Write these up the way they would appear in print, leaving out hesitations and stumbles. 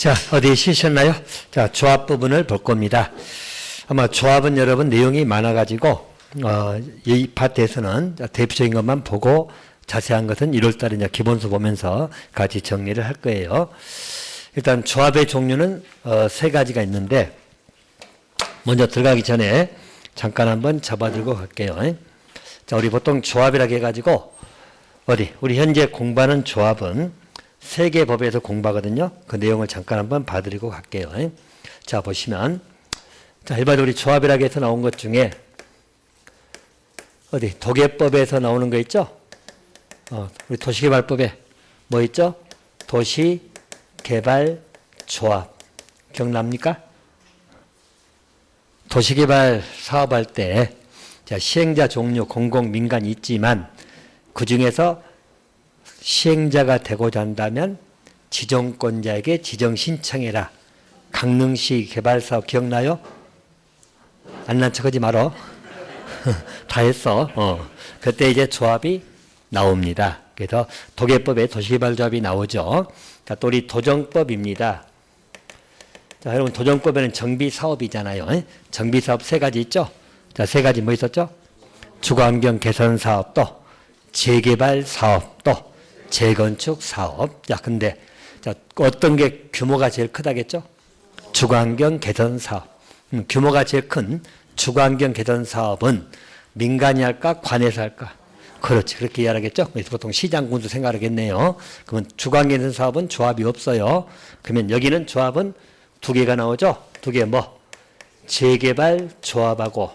자, 어디 쉬셨나요? 자, 조합 부분을 볼 겁니다. 아마 조합은 여러분 내용이 많아가지고, 이 파트에서는 대표적인 것만 보고 자세한 것은 1월달에 이제 기본서 보면서 같이 정리를 할 거예요. 일단 조합의 종류는 세 가지가 있는데, 먼저 들어가기 전에 잠깐 한번 잡아들고 갈게요. 자, 우리 보통 조합이라고 해가지고, 우리 현재 공부하는 조합은 세 개 법에서 공부하거든요. 그 내용을 잠깐 한번 봐드리고 갈게요. 자, 보시면, 자, 일반적으로 우리 조합이라고 해서 나온 것 중에, 도계법에서 나오는 거 있죠? 우리 도시개발법에 뭐 있죠? 도시개발조합. 기억납니까? 도시개발 사업할 때, 자, 시행자 종류, 공공, 민간이 있지만, 그 중에서 시행자가 되고자 한다면 지정권자에게 지정 신청해라. 강릉시 개발사업 기억나요? 안 난 척하지 말어. 다 했어. 그때 이제 조합이 나옵니다. 그래서 도계법에 도시개발조합이 나오죠. 자, 또 우리 도정법입니다. 자, 여러분 도정법에는 정비사업이잖아요. 정비사업 세 가지 있죠? 자, 세 가지 뭐 있었죠? 주거환경 개선 사업, 또 재개발 사업, 또 재건축 사업. 자, 근데 자, 어떤 게 규모가 제일 크다겠죠? 주거환경 개선 사업. 규모가 제일 큰 주거환경 개선 사업은 민간이 할까, 관에서 할까? 그렇지, 그렇게 이해하겠죠? 그래서 보통 시장군도 생각하겠네요. 그러면 주거환경 개선 사업은 조합이 없어요. 그러면 여기는 조합은 두 개가 나오죠? 두 개 뭐? 재개발 조합하고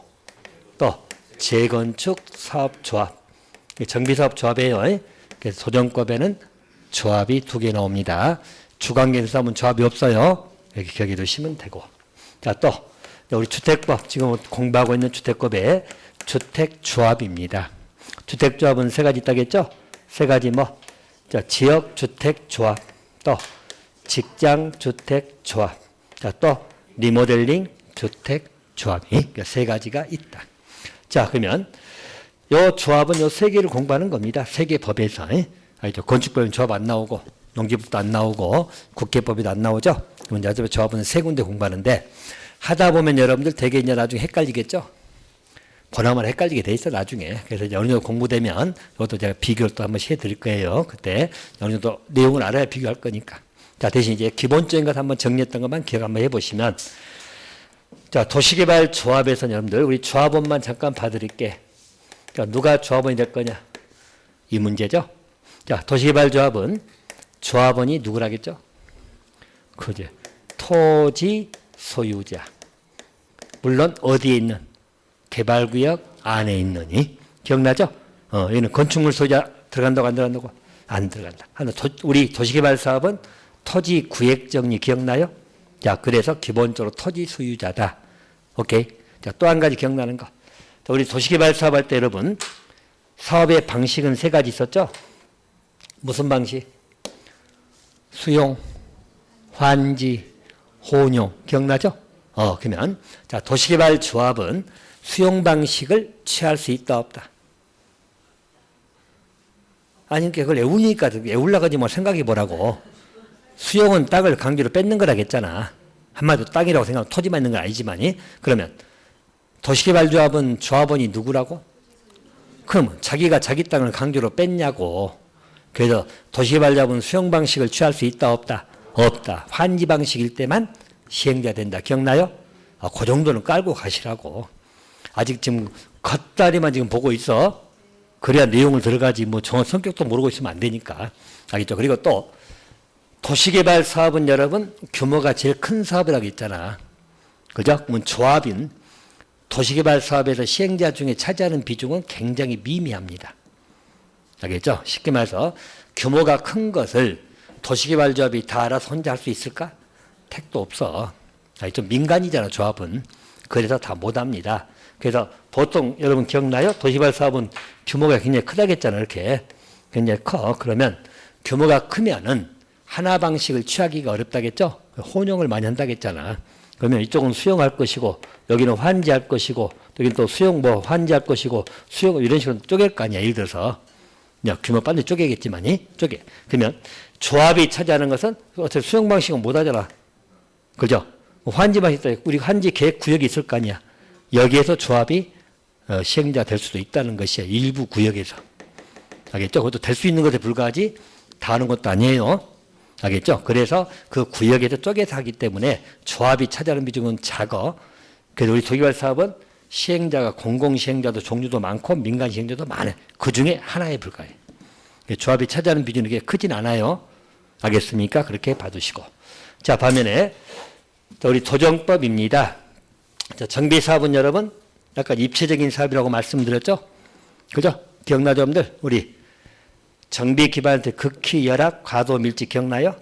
또 재건축 사업 조합. 정비사업 조합이에요. 그래서 도정법에는 조합이 두 개 나옵니다. 주거환경 개선 사업은 조합이 없어요. 여기 기억해 두시면 되고. 자, 또 우리 주택법, 지금 공부하고 있는 주택법에 주택조합입니다. 주택조합은 세 가지 있다겠죠? 세 가지 뭐? 자, 지역주택조합, 또 직장주택조합, 자, 또 리모델링 주택조합이 세 가지가 있다. 자, 그러면 요 조합은 요 세 개를 공부하는 겁니다. 세 개 법에서. 알죠? 건축법은 조합 안 나오고, 농기법도 안 나오고, 국회법에도 안 나오죠? 그러면 이제 조합은 세 군데 공부하는데, 하다 보면 여러분들 되게 이제 나중에 헷갈리겠죠? 보나마나 헷갈리게 돼 있어, 나중에. 그래서 이제 어느 정도 공부되면, 이것도 제가 비교를 또 한 번씩 해드릴 거예요. 그때 어느 정도 내용을 알아야 비교할 거니까. 자, 대신 이제 기본적인 것 한번 정리했던 것만 기억 한번 해보시면, 자, 도시개발 조합에서는 여러분들, 우리 조합원만 잠깐 봐드릴게. 자, 누가 조합원이 될 거냐? 이 문제죠? 자, 도시개발 조합은 조합원이 누구라겠죠? 그제 토지 소유자. 물론 어디에 있는? 개발구역 안에 있느니. 기억나죠? 얘는 건축물 소유자 들어간다고 안 들어간다고? 안 들어간다. 우리 도시개발 사업은 토지 구획 정리 기억나요? 자, 그래서 기본적으로 토지 소유자다. 오케이. 자, 또 한 가지 기억나는 거. 우리 도시개발 사업할 때 여러분, 사업의 방식은 세 가지 있었죠? 무슨 방식? 수용, 환지, 혼용. 기억나죠? 그러면, 자, 도시개발 조합은 수용 방식을 취할 수 있다, 없다? 아니, 그걸 애우니까, 애우려고 하지 뭐 생각해 보라고. 수용은 땅을 강제로 뺏는 거라겠잖아. 한마디로 땅이라고 생각하면 토지만 있는 건 아니지만이. 그러면, 도시개발조합은 조합원이 누구라고? 그럼 자기가 자기 땅을 강제로 뺐냐고. 그래서 도시개발조합은 수용 방식을 취할 수 있다, 없다? 없다. 환지 방식일 때만 시행자 된다. 기억나요? 그 정도는 깔고 가시라고. 아직 지금 겉다리만 지금 보고 있어. 그래야 내용을 들어가지 뭐 정확 성격도 모르고 있으면 안 되니까. 알겠죠? 그리고 또 도시개발 사업은 여러분 규모가 제일 큰 사업이라고 있잖아. 그죠? 그러면 조합인 도시개발 사업에서 시행자 중에 차지하는 비중은 굉장히 미미합니다. 알겠죠? 쉽게 말해서 규모가 큰 것을 도시개발조합이 다 알아서 혼자 할 수 있을까? 택도 없어. 좀 민간이잖아, 조합은. 그래서 다 못합니다. 그래서 보통 여러분 기억나요? 도시개발 사업은 규모가 굉장히 크다겠잖아, 이렇게. 굉장히 커. 그러면 규모가 크면은 하나 방식을 취하기가 어렵다겠죠? 혼용을 많이 한다겠잖아. 그러면 이쪽은 수용할 것이고, 여기는 환지할 것이고, 여기는 또 수용 환지할 것이고, 수용 이런 식으로 쪼갤 거 아니야, 예를 들어서. 규모 빨리 쪼개겠지만이, 쪼개. 그러면 조합이 차지하는 것은 어차피 수용 방식은 못 하잖아. 그죠? 환지만 있다. 우리 환지 계획 구역이 있을 거 아니야. 여기에서 조합이 시행자가 될 수도 있다는 것이야. 일부 구역에서. 알겠죠? 그것도 될 수 있는 것에 불과하지 다 하는 것도 아니에요. 알겠죠? 그래서 그 구역에서 쪼개서 하기 때문에 조합이 차지하는 비중은 작어. 그래서 우리 조기개발 사업은 시행자가 공공시행자도 종류도 많고 민간시행자도 많아요. 그 중에 하나에 불과해요. 조합이 차지하는 비중이 그렇게 크진 않아요. 알겠습니까? 그렇게 봐두시고. 자, 반면에 우리 도정법입니다. 자, 정비사업은 여러분 약간 입체적인 사업이라고 말씀드렸죠? 그죠? 기억나죠, 여러분들? 우리 정비 기반한테 극히 열악, 과도 밀집 기억나요?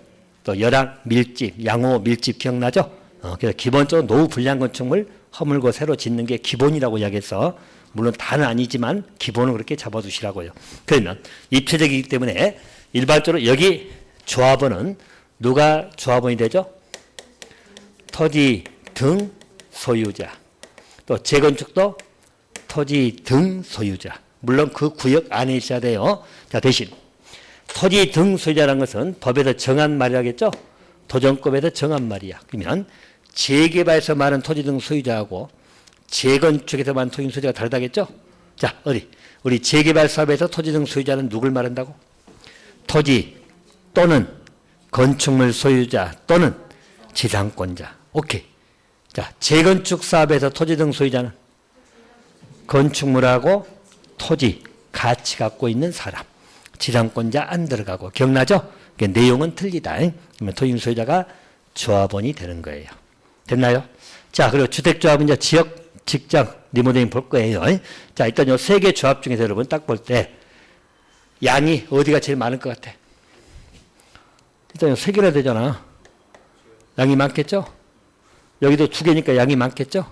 또 열악, 밀집, 양호, 밀집 기억나죠? 그래서 기본적으로 노후 불량 건축물 허물고 새로 짓는 게 기본이라고 이야기해서 물론 다는 아니지만 기본은 그렇게 잡아두시라고요. 그러면 입체적이기 때문에 일반적으로 여기 조합원은 누가 조합원이 되죠? 토지 등 소유자. 또 재건축도 토지 등 소유자. 물론 그 구역 안에 있어야 돼요. 자, 대신 토지 등 소유자라는 것은 법에서 정한 말이라겠죠? 도정법에서 정한 말이야. 그러면 재개발에서 말하는 토지 등 소유자하고 재건축에서 말하는 토지 등 소유자가 다르다겠죠? 자, 우리 재개발 사업에서 토지 등 소유자는 누굴 말한다고? 토지 또는 건축물 소유자 또는 지상권자. 오케이. 자, 재건축 사업에서 토지 등 소유자는 건축물하고 토지, 같이 갖고 있는 사람. 지상권자 안 들어가고. 기억나죠? 그러니까 내용은 틀리다. 그러면 토지 등 소유자가 조합원이 되는 거예요. 됐나요? 자, 그리고 주택조합은 이제 지역, 직장, 리모델링 볼 거예요. 자, 일단 요 세 개 조합 중에서 여러분 딱 볼 때 양이 어디가 제일 많을 것 같아? 일단 요 세 개나 되잖아. 양이 많겠죠? 여기도 두 개니까 양이 많겠죠?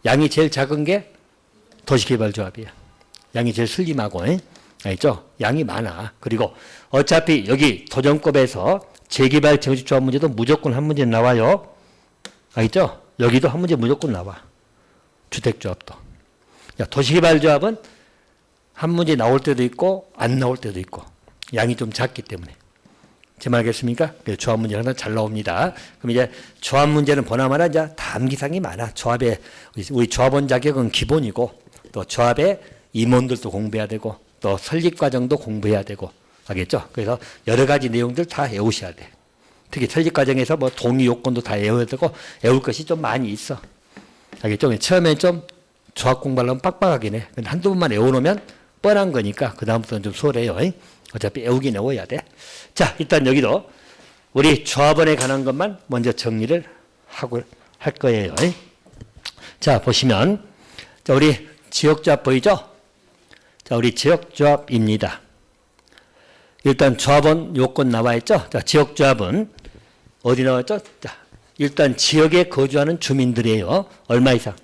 양이 제일 작은 게 도시개발조합이야. 양이 제일 슬림하고, 알겠죠? 양이 많아. 그리고 어차피 여기 도정법에서 재개발 재건축조합 문제도 무조건 한 문제 나와요. 알겠죠? 여기도 한 문제 무조건 나와. 주택조합도. 도시개발조합은 한 문제 나올 때도 있고 안 나올 때도 있고 양이 좀 작기 때문에. 제 말 알겠습니까? 조합 문제는 항상 잘 나옵니다. 그럼 이제 조합 문제는 보나마나 이제 담기상이 많아. 조합에 우리 조합원 자격은 기본이고 또 조합에 임원들도 공부해야 되고 또 설립 과정도 공부해야 되고 알겠죠? 그래서 여러 가지 내용들 다 외우셔야 돼. 특히 설립 과정에서 뭐 동의 요건도 다 외워야 되고 외울 것이 좀 많이 있어. 알겠죠? 처음에 좀 조합 공부하려면 빡빡하긴 해. 근데 한두 번만 외워놓으면 뻔한 거니까 그 다음부터는 좀 수월해요. 어차피 외우긴 외워야 돼. 자, 일단 여기도 우리 조합원에 관한 것만 먼저 정리를 하고 할 거예요. 자, 보시면 자, 우리 지역조합 보이죠? 자, 우리 지역조합입니다. 일단 조합원 요건 나와 있죠? 자, 지역조합은 어디 나왔죠? 자, 일단 지역에 거주하는 주민들이에요. 얼마 이상?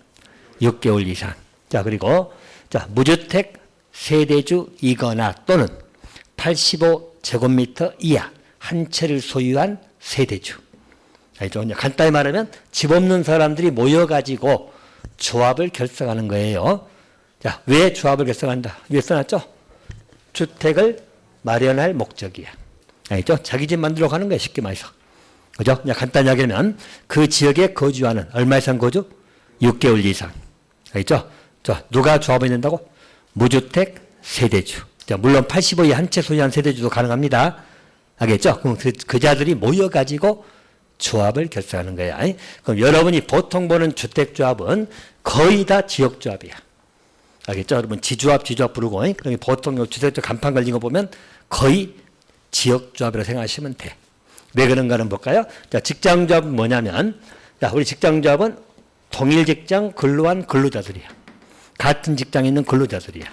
6개월 이상. 자, 그리고 자, 무주택 세대주이거나 또는 85제곱미터 이하 한 채를 소유한 세대주. 알죠? 간단히 말하면 집 없는 사람들이 모여가지고 조합을 결성하는 거예요. 자, 왜 조합을 결성한다? 위에 써놨죠? 주택을 마련할 목적이야. 알죠? 자기 집 만들어 가는 거야, 쉽게 말해서. 그죠? 그냥 간단히 하면 그 지역에 거주하는 얼마 이상 거주? 6개월 이상. 알죠? 자, 누가 조합이 된다고? 무주택 세대주. 자, 물론 85에 한 채 소유한 세대주도 가능합니다. 알겠죠? 그럼 그 자들이 모여가지고 조합을 결성하는 거야. 그럼 여러분이 보통 보는 주택조합은 거의 다 지역조합이야. 알겠죠? 여러분 지조합 부르고 그럼 보통 주택조 간판 걸린 거 보면 거의 지역조합이라고 생각하시면 돼. 왜 그런가는 볼까요? 자, 직장조합은 뭐냐면 자, 우리 직장조합은 동일 직장 근로한 근로자들이야. 같은 직장에 있는 근로자들이야.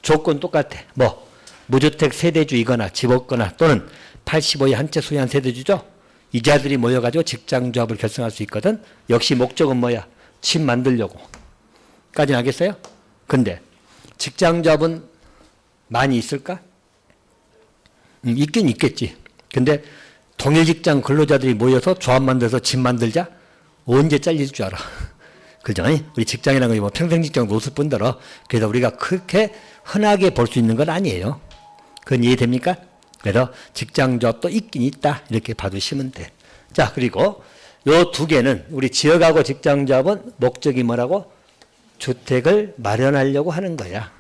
조건 똑같아. 뭐 무주택 세대주이거나 집 없거나 또는 85에 한 채 소유한 세대주죠. 이 자들이 모여가지고 직장조합을 결성할 수 있거든. 역시 목적은 뭐야? 집 만들려고. 까지는 알겠어요? 근데 직장조합은 많이 있을까? 있긴 있겠지. 근데 동일 직장 근로자들이 모여서 조합 만들어서 집 만들자? 언제 잘릴 줄 알아. 그죠? 우리 직장이라는 건 뭐 평생 직장 노숙 뿐더러 그래서 우리가 그렇게 흔하게 볼 수 있는 건 아니에요. 그건 이해됩니까? 그래서 직장조합도 있긴 있다. 이렇게 봐두시면 돼. 자, 그리고 요 두 개는 우리 지역하고 직장조합은 목적이 뭐라고? 주택을 마련하려고 하는 거야.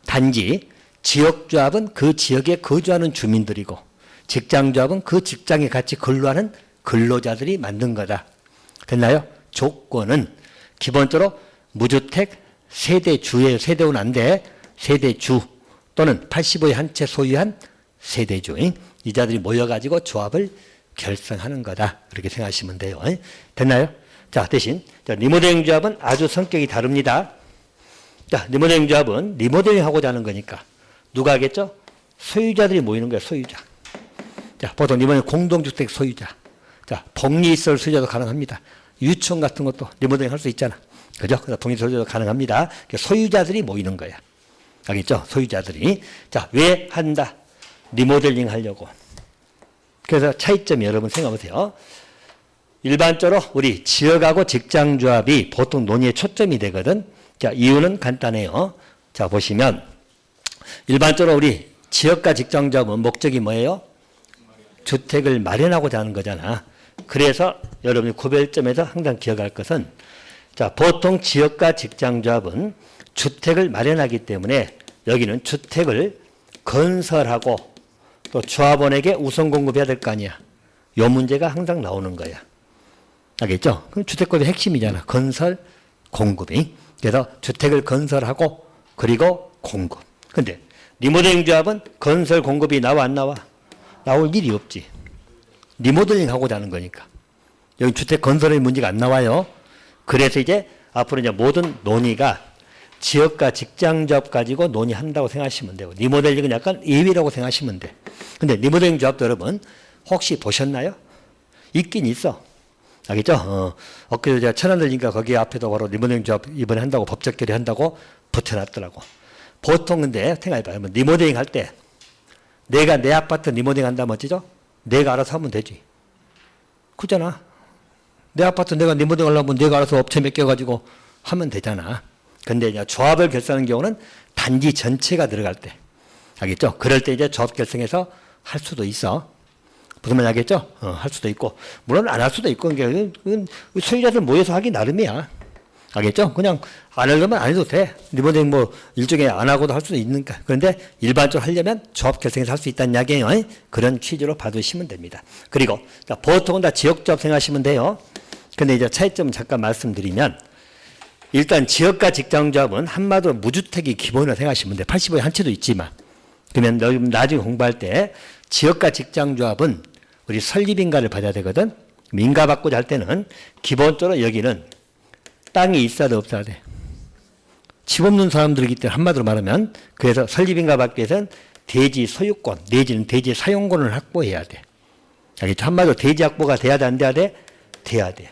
단지 지역조합은 그 지역에 거주하는 주민들이고 직장조합은 그 직장에 같이 근로하는 근로자들이 만든 거다. 됐나요? 조건은 기본적으로 무주택 세대주예요. 세대원 안 돼. 세대주 또는 85의 한 채 소유한 세대주인 이 자들이 모여가지고 조합을 결성하는 거다. 그렇게 생각하시면 돼요. 됐나요? 자, 대신 리모델링 조합은 아주 성격이 다릅니다. 자, 리모델링 조합은 리모델링 하고자 하는 거니까 누가 하겠죠? 소유자들이 모이는 거예요. 소유자. 자, 보통 리모델링 공동주택 소유자. 자, 복리시설 소유자도 가능합니다. 유치원 같은 것도 리모델링 할 수 있잖아. 그죠? 그래서 복리시설 소유자도 가능합니다. 소유자들이 모이는 거야. 알겠죠? 소유자들이. 자, 왜 한다? 리모델링 하려고. 그래서 차이점이 여러분 생각해 보세요. 일반적으로 우리 지역하고 직장조합이 보통 논의의 초점이 되거든. 자, 이유는 간단해요. 자, 보시면 일반적으로 우리 지역과 직장조합은 목적이 뭐예요? 주택을 마련하고자 하는 거잖아. 그래서 여러분이 구별점에서 항상 기억할 것은 자, 보통 지역과 직장조합은 주택을 마련하기 때문에 여기는 주택을 건설하고 또 조합원에게 우선 공급해야 될 거 아니야. 요 문제가 항상 나오는 거야. 알겠죠? 그럼 주택법의 핵심이잖아. 건설, 공급이. 그래서 주택을 건설하고 그리고 공급. 근데 리모델링 조합은 건설, 공급이 나와 안 나와? 나올 일이 없지. 리모델링 하고자 하는 거니까. 여기 주택 건설의 문제가 안 나와요. 그래서 이제 앞으로 이제 모든 논의가 지역과 직장조합 가지고 논의한다고 생각하시면 돼요. 리모델링은 약간 예외라고 생각하시면 돼. 근데 리모델링 조합도 여러분 혹시 보셨나요? 있긴 있어. 알겠죠? 엊그제 제가 천안 들리니까 거기 앞에도 바로 리모델링 조합 이번에 한다고 법적 결의한다고 붙여놨더라고. 보통 근데 생각해봐요. 리모델링 할 때 내가 내 아파트 리모델링 한다면 어찌죠? 내가 알아서 하면 되지. 그렇잖아. 내 아파트 내가 리모델링 하려면 내가 알아서 업체 맡겨가지고 하면 되잖아. 근데 이제 조합을 결성하는 경우는 단지 전체가 들어갈 때. 알겠죠? 그럴 때 이제 조합 결성해서 할 수도 있어. 무슨 말인지 알겠죠? 할 수도 있고. 물론 안 할 수도 있고. 그건 소유자들 모여서 하기 나름이야. 알겠죠? 그냥 안 하려면 안 해도 돼. 리모델링 뭐 일종의 안 하고도 할 수도 있으니까. 그런데 일반적으로 하려면 조합 결성해서 할 수 있다는 이야기예요. 그런 취지로 봐두시면 됩니다. 그리고 보통은 다 지역조합 생각하시면 돼요. 근데 이제 차이점 잠깐 말씀드리면 일단 지역과 직장조합은 한마디로 무주택이 기본이라고 생각하시면 돼. 85에 한 채도 있지만. 그러면 나중에 공부할 때 지역과 직장조합은 우리 설립인가를 받아야 되거든. 인가 받고자 할 때는 기본적으로 여기는 땅이 있어야 돼, 없어야 돼. 집 없는 사람들이기 때문에 한마디로 말하면 그래서 설립인가 받기 위해서는 대지 소유권 내지는 대지 사용권을 확보해야 돼. 알겠죠? 한마디로 대지 확보가 돼야 돼, 안 돼야 돼? 돼야 돼.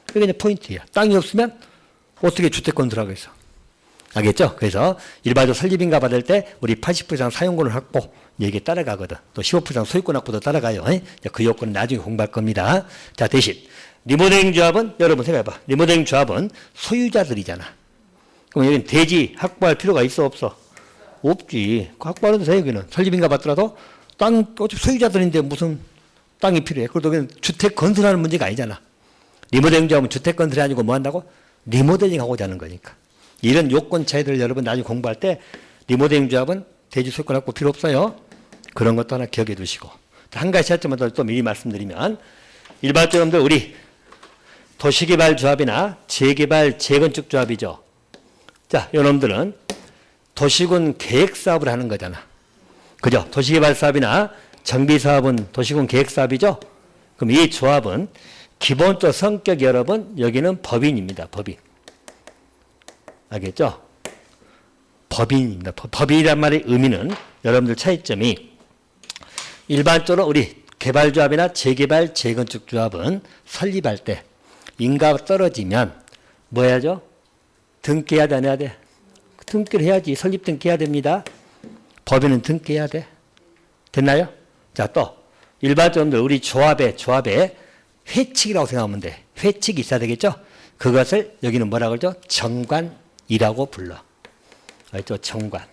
그게 이제 포인트야. 땅이 없으면 어떻게 주택권 들어가겠어? 알겠죠? 그래서 일반적으로 설립인가 받을 때 우리 80% 이상 사용권을 확보 여기에 따라가거든. 또 15% 이상 소유권 확보도 따라가요. 그 요건은 나중에 공부할 겁니다. 자, 대신 리모델링 조합은 여러분 생각해봐. 리모델링 조합은 소유자들이잖아. 그럼 여기는 대지 확보할 필요가 있어 없어? 없지. 확보하는 데 여기는 설립인가 받더라도 땅 어차피 소유자들인데 무슨 땅이 필요해? 그래도 여기는 주택 건설하는 문제가 아니잖아. 리모델링 조합은 주택 건설이 아니고 뭐 한다고? 리모델링 하고자 하는 거니까. 이런 요건 차이들을 여러분 나중에 공부할 때 리모델링 조합은 대지 소유권 확보 필요 없어요. 그런 것도 하나 기억해 두시고. 한 가지 차이점만 또 미리 말씀드리면 일반적으로 우리 도시개발 조합이나 재개발 재건축 조합이죠. 자, 이놈들은 도시군 계획 사업을 하는 거잖아. 그죠? 도시개발 사업이나 정비 사업은 도시군 계획 사업이죠. 그럼 이 조합은 기본적 성격 여러분 여기는 법인입니다. 법인. 알겠죠? 법인입니다. 법인이란 말의 의미는 여러분들 차이점이 일반적으로 우리 개발조합이나 재개발 재건축 조합은 설립할 때 인가가 떨어지면 뭐 해야죠? 등기해야 돼, 안 해야 돼? 등기를 해야지. 설립 등기해야 됩니다. 법인은 등기해야 돼. 됐나요? 자, 또 일반적으로 우리 조합의 회칙이라고 생각하면 돼. 회칙이 있어야 되겠죠? 그것을 여기는 뭐라고 그러죠? 정관이라고 불러. 알죠? 정관.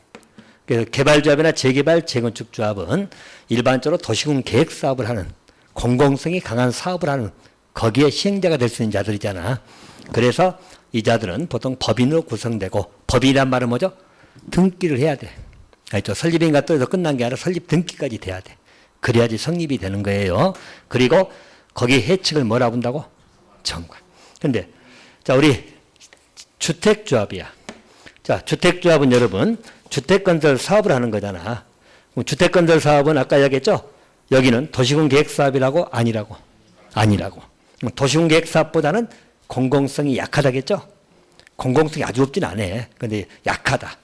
그래서 개발조합이나 재개발 재건축 조합은 일반적으로 도시군 계획 사업을 하는 공공성이 강한 사업을 하는 거기에 시행자가 될 수 있는 자들이잖아. 그래서 이 자들은 보통 법인으로 구성되고, 법인이란 말은 뭐죠? 등기를 해야 돼. 알죠? 설립인가 떠서 끝난 게 아니라 설립 등기까지 돼야 돼. 그래야지 성립이 되는 거예요. 그리고 거기 해측을 뭐라 본다고? 정관. 근데 자, 우리 주택조합이야. 자, 주택조합은 여러분 주택건설 사업을 하는 거잖아. 그럼 주택건설 사업은 아까 얘기했죠? 여기는 도시군계획사업이라고? 아니라고? 아니라고. 도시군계획사업보다는 공공성이 약하다겠죠? 공공성이 아주 없진 않아. 근데 약하다.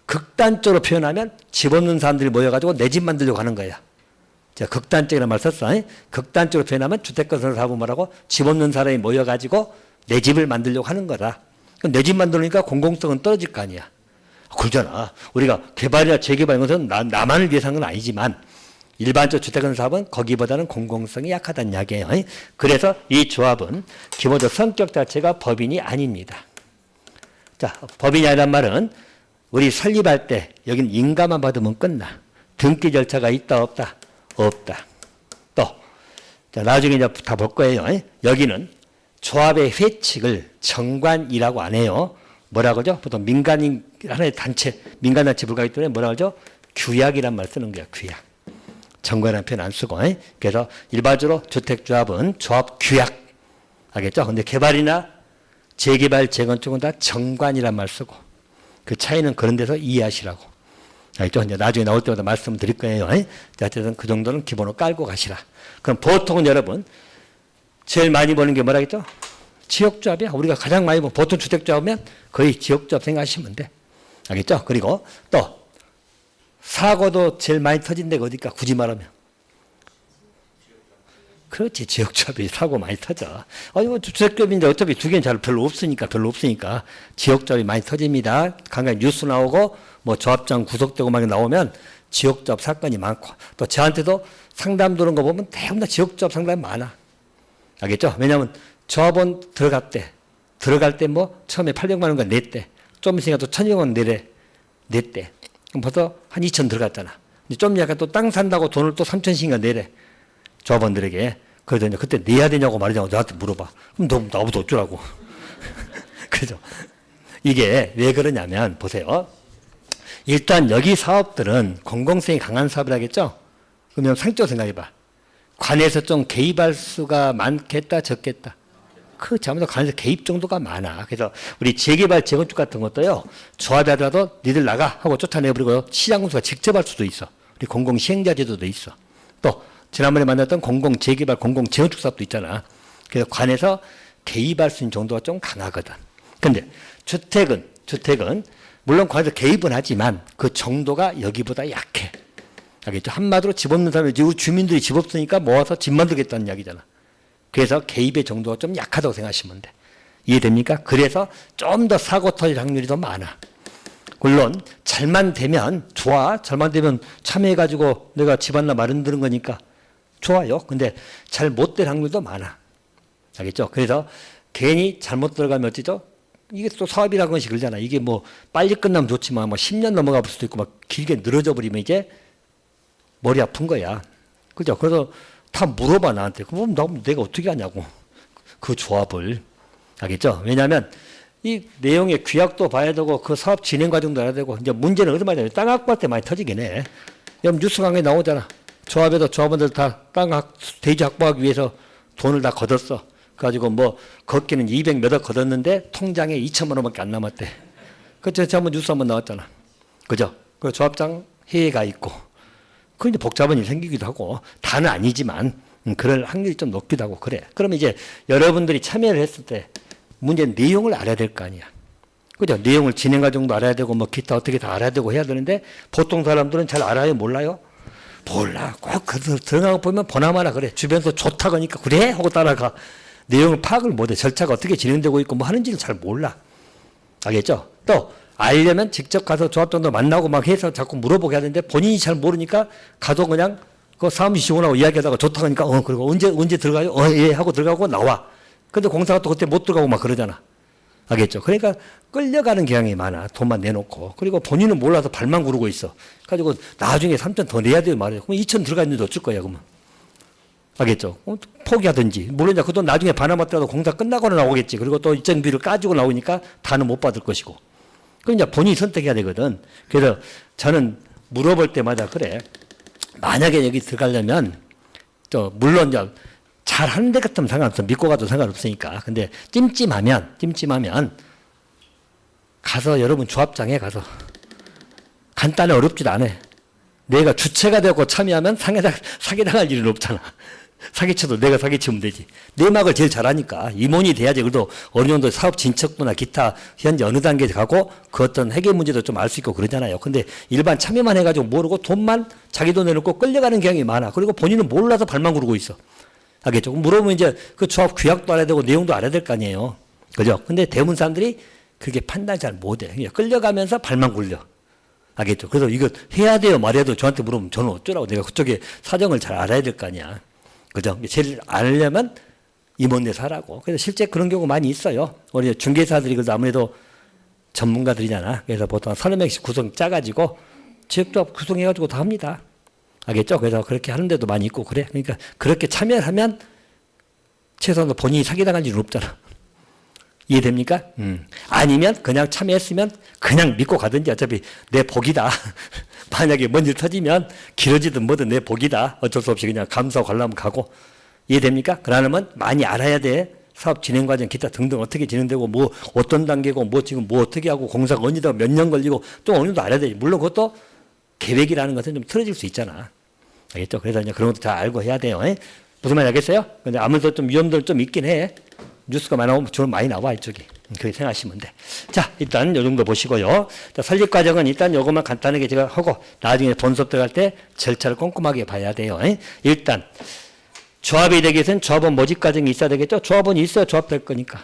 극단적으로 표현하면 집 없는 사람들이 모여가지고 내 집 만들려고 하는 거야. 제가 극단적이라는 말 썼어. 극단적으로 표현하면 주택건설 사업은 뭐라고? 집 없는 사람이 모여가지고 내 집을 만들려고 하는 거다. 내 집 만들니까 공공성은 떨어질 거 아니야. 그러잖아. 우리가 개발이나 재개발 이런 것은 나만을 위해서 하는 건 아니지만 일반적 주택건설 사업은 거기보다는 공공성이 약하다는 이야기예요. 그래서 이 조합은 기본적으로 성격 자체가 법인이 아닙니다. 자, 법인이 아니란 말은 우리 설립할 때 여기는 인가만 받으면 끝나. 등기 절차가 있다 없다? 없다. 또 자, 나중에 이제 다 볼 거예요. 여기는 조합의 회칙을 정관이라고 안 해요. 뭐라고 하죠? 보통 민간인 하나의 단체, 민간단체 불가기 때문에 뭐라고 하죠? 규약이란 말 쓰는 거야. 규약. 정관이라는 표현 안 쓰고. 그래서 일반적으로 주택조합은 조합 규약. 알겠죠? 근데 개발이나 재개발, 재건축은 다 정관이란 말 쓰고. 그 차이는 그런 데서 이해하시라고. 알겠죠? 이제 나중에 나올 때마다 말씀드릴 거예요. 어쨌든 그 정도는 기본으로 깔고 가시라. 그럼 보통은 여러분, 제일 많이 보는 게 뭐라겠죠? 지역조합이야. 우리가 가장 많이 보는, 보통 주택조합이면 거의 지역조합 생각하시면 돼. 알겠죠? 그리고 또, 사고도 제일 많이 터진 데가 어딜까? 굳이 말하면. 그렇지. 지역조합이 사고 많이 터져. 아니, 뭐 주택조합인데 어차피 두 개는 잘 별로 없으니까. 지역조합이 많이 터집니다. 간간히 뉴스 나오고, 뭐 조합장 구속되고 막 나오면 지역조합 사건이 많고, 또 저한테도 상담 들은 거 보면 대부분 다 지역조합 상담이 많아. 알겠죠? 왜냐하면 조합원 들어갈 때 뭐 처음에 800만 원가 냈대. 좀 있으니까 또 1200만 원 냈대. 그럼 벌써 한 2천 들어갔잖아. 좀 약간 또 땅 산다고 돈을 또 3천씩인가 내래. 조합원들에게. 그러더니 그때 내야 되냐고 말이냐고 나한테 물어봐. 그럼 너 나보다 어쩌라고. 그죠? 이게 왜 그러냐면 보세요. 일단 여기 사업들은 공공성이 강한 사업이라겠죠? 그러면 상적으로 생각해봐. 관에서 좀 개입할 수가 많겠다, 적겠다? 그 잘못해서 관에서 개입 정도가 많아. 그래서 우리 재개발, 재건축 같은 것도요, 조합이 하더라도 니들 나가 하고 쫓아내버리고 시장공사가 직접 할 수도 있어. 우리 공공시행자 제도도 있어. 또 지난번에 만났던 공공재개발, 공공재건축 사업도 있잖아. 그래서 관에서 개입할 수 있는 정도가 좀 강하거든. 근데 주택은 물론 관에서 개입은 하지만 그 정도가 여기보다 약해. 알겠죠? 한마디로 집 없는 사람이 주민들이 집 없으니까 모아서 집 만들겠다는 이야기잖아. 그래서 개입의 정도가 좀 약하다고 생각하시면 돼. 이해됩니까? 그래서 좀 더 사고 터질 확률이 더 많아. 물론 잘만 되면 좋아. 잘만 되면 참여해가지고 내가 집 하나 마련드는 거니까 좋아요. 근데 잘 못 될 확률도 많아. 알겠죠? 그래서 괜히 잘못 들어가면 어찌죠? 이게 또 사업이라는 것이 그러잖아. 이게 뭐 빨리 끝나면 좋지만 뭐 10년 넘어갈 수도 있고 막 길게 늘어져 버리면 이제 머리 아픈 거야. 그죠? 그래서 다 물어봐, 나한테. 그럼 내가 어떻게 하냐고. 그 조합을. 알겠죠? 왜냐하면 이 내용의 규약도 봐야 되고 그 사업 진행 과정도 알아야 되고 이제 문제는 어디 말이냐. 땅 확보할 때 많이 터지긴 해. 여러분 뉴스 강의에 나오잖아. 조합에도 조합원들 다 대지 확보하기 위해서 돈을 다 걷었어. 그래가지고 뭐 걷기는 200 몇 억 걷었는데 통장에 2천만 원밖에 안 남았대. 그쵸? 한번 뉴스 한번 나왔잖아. 그죠? 그 조합장 회의가 있고. 그 이제 복잡한 일이 생기기도 하고, 다는 아니지만, 그럴 확률이 좀 높기도 하고, 그래. 그러면 이제 여러분들이 참여를 했을 때, 문제는 내용을 알아야 될 거 아니야. 그죠? 내용을 진행 과정도 알아야 되고, 뭐 기타 어떻게 다 알아야 되고 해야 되는데, 보통 사람들은 잘 알아요? 몰라요? 몰라. 꼭 들어가고 보면 보나마나 그래. 주변에서 좋다고 하니까, 그래? 하고 따라가. 내용을 파악을 못 해. 절차가 어떻게 진행되고 있고, 뭐 하는지를 잘 몰라. 알겠죠? 또, 알려면 직접 가서 조합장도 만나고 막 해서 자꾸 물어보게 하는데 본인이 잘 모르니까 가도 그냥 그 사무실 직원하고 이야기하다가 좋다고 하니까 그리고 언제 들어가요? 예 하고 들어가고 나와. 근데 공사가 또 그때 못 들어가고 막 그러잖아. 알겠죠? 그러니까 끌려가는 경향이 많아. 돈만 내놓고. 그리고 본인은 몰라서 발만 구르고 있어. 가지고 나중에 3천 더 내야 돼요 말이야. 그럼 2천 들어가 있는데 어쩔 거야 그러면. 알겠죠? 포기하든지. 물론 이제 그 돈 나중에 반환받더라도 공사 끝나고는 나오겠지. 그리고 또 일정비를 까지고 나오니까 다는 못 받을 것이고. 그럼 이제 본인이 선택해야 되거든. 그래서 저는 물어볼 때마다 그래. 만약에 여기 들어가려면, 물론 이제 잘 하는 데 같으면 상관없어. 믿고 가도 상관없으니까. 근데 찜찜하면, 가서 여러분 조합장에 가서 간단해 어렵지도 않아. 내가 주체가 되고 참여하면 사기당할 일은 없잖아. 사기쳐도 내가 사기치면 되지. 내막을 제일 잘하니까 임원이 돼야지. 그래도 어느 정도 사업 진척도나 기타 현재 어느 단계에 가고 그 어떤 해결 문제도 좀 알 수 있고 그러잖아요. 근데 일반 참여만 해가지고 모르고 돈만 자기 돈을 넣고 끌려가는 경향이 많아. 그리고 본인은 몰라서 발만 구르고 있어. 알겠죠? 물어보면 이제 그 조합 규약도 알아야 되고 내용도 알아야 될 거 아니에요. 그죠? 근데 대부분 사람들이 그게 판단을 잘 못해. 그냥 끌려가면서 발만 굴려. 알겠죠? 그래서 이거 해야 돼요 말해야 돼요. 저한테 물으면 저는 어쩌라고. 내가 그쪽에 사정을 잘 알아야 될 거 아니야. 그죠? 제일 알려면 임원에서 하라고. 그래서 실제 그런 경우 많이 있어요. 우리 중개사들이 그래도 아무래도 전문가들이잖아. 그래서 보통 30명씩 구성 짜가지고 지역조합 구성해가지고 다 합니다. 알겠죠? 그래서 그렇게 하는 데도 많이 있고 그래. 그러니까 그렇게 참여를 하면 최소한 본인이 사기당할 일은 없잖아. 이해됩니까? 아니면 그냥 참여했으면 그냥 믿고 가든지 어차피 내 복이다. 만약에 뭔 일 터지면 길어지든 뭐든 내 복이다. 어쩔 수 없이 그냥 감사하고 가려면 가고. 이해됩니까? 그러려면 많이 알아야 돼. 사업 진행 과정 기타 등등 어떻게 진행되고 뭐 어떤 단계고 뭐 지금 뭐 어떻게 하고 공사가 언제다 몇 년 걸리고 또 어느 정도 알아야 돼. 물론 그것도 계획이라는 것은 좀 틀어질 수 있잖아. 알겠죠? 그래서 이제 그런 것도 잘 알고 해야 돼요. 무슨 말인지 알겠어요? 근데 아무래도 좀 위험들 좀 있긴 해. 뉴스가 많이 나오면 주로 많이 나와 이쪽이. 그렇게 생각하시면 돼. 자, 일단 요 정도 보시고요. 자, 설립 과정은 일단 요것만 간단하게 제가 하고 나중에 본 수업 들어갈 때 절차를 꼼꼼하게 봐야 돼요. 일단 조합이 되기 위해서는 조합원 모집 과정이 있어야 되겠죠. 조합원이 있어야 조합될 거니까.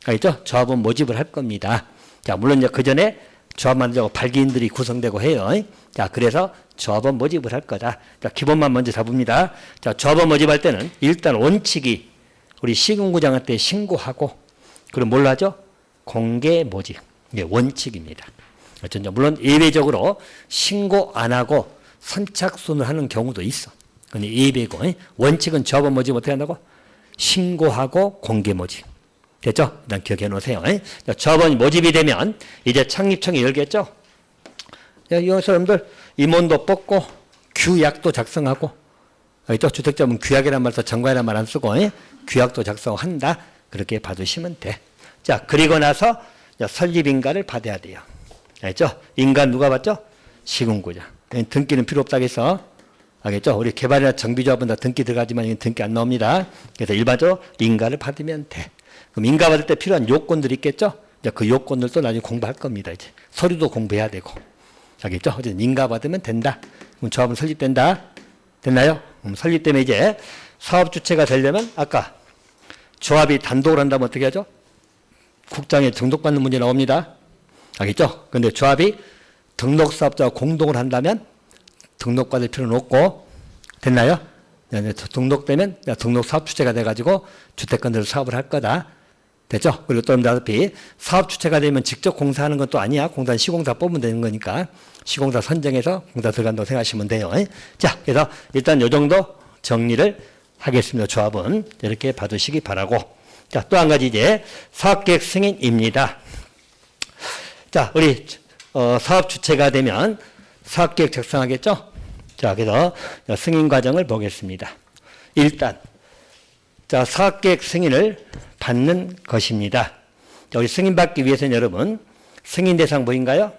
알겠죠? 조합원 모집을 할 겁니다. 자, 물론 이제 그 전에 조합 만들자고 발기인들이 구성되고 해요. 자, 그래서 조합원 모집을 할 거다. 자, 기본만 먼저 잡습니다. 자, 조합원 모집할 때는 일단 원칙이 우리 시군구장한테 신고하고, 그럼 뭘 하죠? 공개 모집. 이게 원칙입니다. 물론 예외적으로 신고 안 하고 선착순을 하는 경우도 있어. 근데 예외고, 원칙은 조합원 모집 어떻게 한다고? 신고하고 공개 모집. 됐죠? 일단 기억해 놓으세요. 조합원 모집이 되면 이제 창립청이 열겠죠? 이 사람들 임원도 뽑고 규약도 작성하고, 알겠죠? 주택자문 규약이란 말 써 정관이란 말 안 쓰고 규약도 작성한다. 그렇게 받으시면 돼. 자, 그리고 나서 설립인가를 받아야 돼요. 알겠죠? 인가 누가 받죠? 시군구장. 등기는 필요 없다겠어. 알겠죠? 우리 개발이나 정비조합은 다 등기 들어가지만 이건 등기 안 나옵니다. 그래서 일반적으로 인가를 받으면 돼. 그럼 인가 받을 때 필요한 요건들이 있겠죠? 이제 그 요건들도 나중에 공부할 겁니다. 이제 서류도 공부해야 되고. 알겠죠? 어쨌든 인가 받으면 된다. 그럼 조합은 설립된다. 됐나요? 설립되면 이제 사업 주체가 되려면 아까 조합이 단독을 한다면 어떻게 하죠? 국장에 등록받는 문제 나옵니다. 알겠죠? 근데 조합이 등록사업자와 공동을 한다면 등록받을 필요는 없고, 됐나요? 등록되면 등록사업 주체가 돼가지고 주택건설 사업을 할 거다. 됐죠? 그리고 또 다르다시피 사업 주체가 되면 직접 공사하는 건 또 아니야. 공사는 시공사 뽑으면 되는 거니까 시공사 선정해서 공사 들어간다고 생각하시면 돼요. 자, 그래서 일단 요 정도 정리를 하겠습니다. 조합은 이렇게 받으시기 바라고. 자, 또 한 가지 이제 사업계획 승인입니다. 자, 우리 사업 주체가 되면 사업계획 작성하겠죠? 자, 그래서 승인 과정을 보겠습니다. 일단 자, 사업계획 승인을 받는 것입니다. 자, 우리 승인받기 위해서는 여러분 승인 대상 뭐인가요?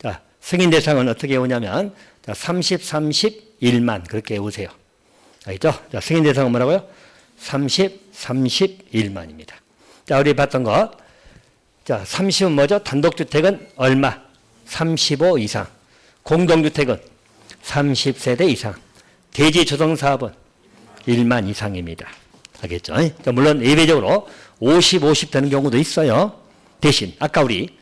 자, 승인 대상은 어떻게 오냐면 자, 30, 30, 1만 그렇게 오세요. 알겠죠? 자, 승인 대상은 뭐라고요? 30, 31만입니다. 자, 우리 봤던 거. 자, 30은 뭐죠? 단독주택은 얼마? 35 이상. 공동주택은 30세대 이상. 대지조성사업은 1만 이상입니다. 알겠죠? 자, 물론 예외적으로 50, 50 되는 경우도 있어요. 대신 아까 우리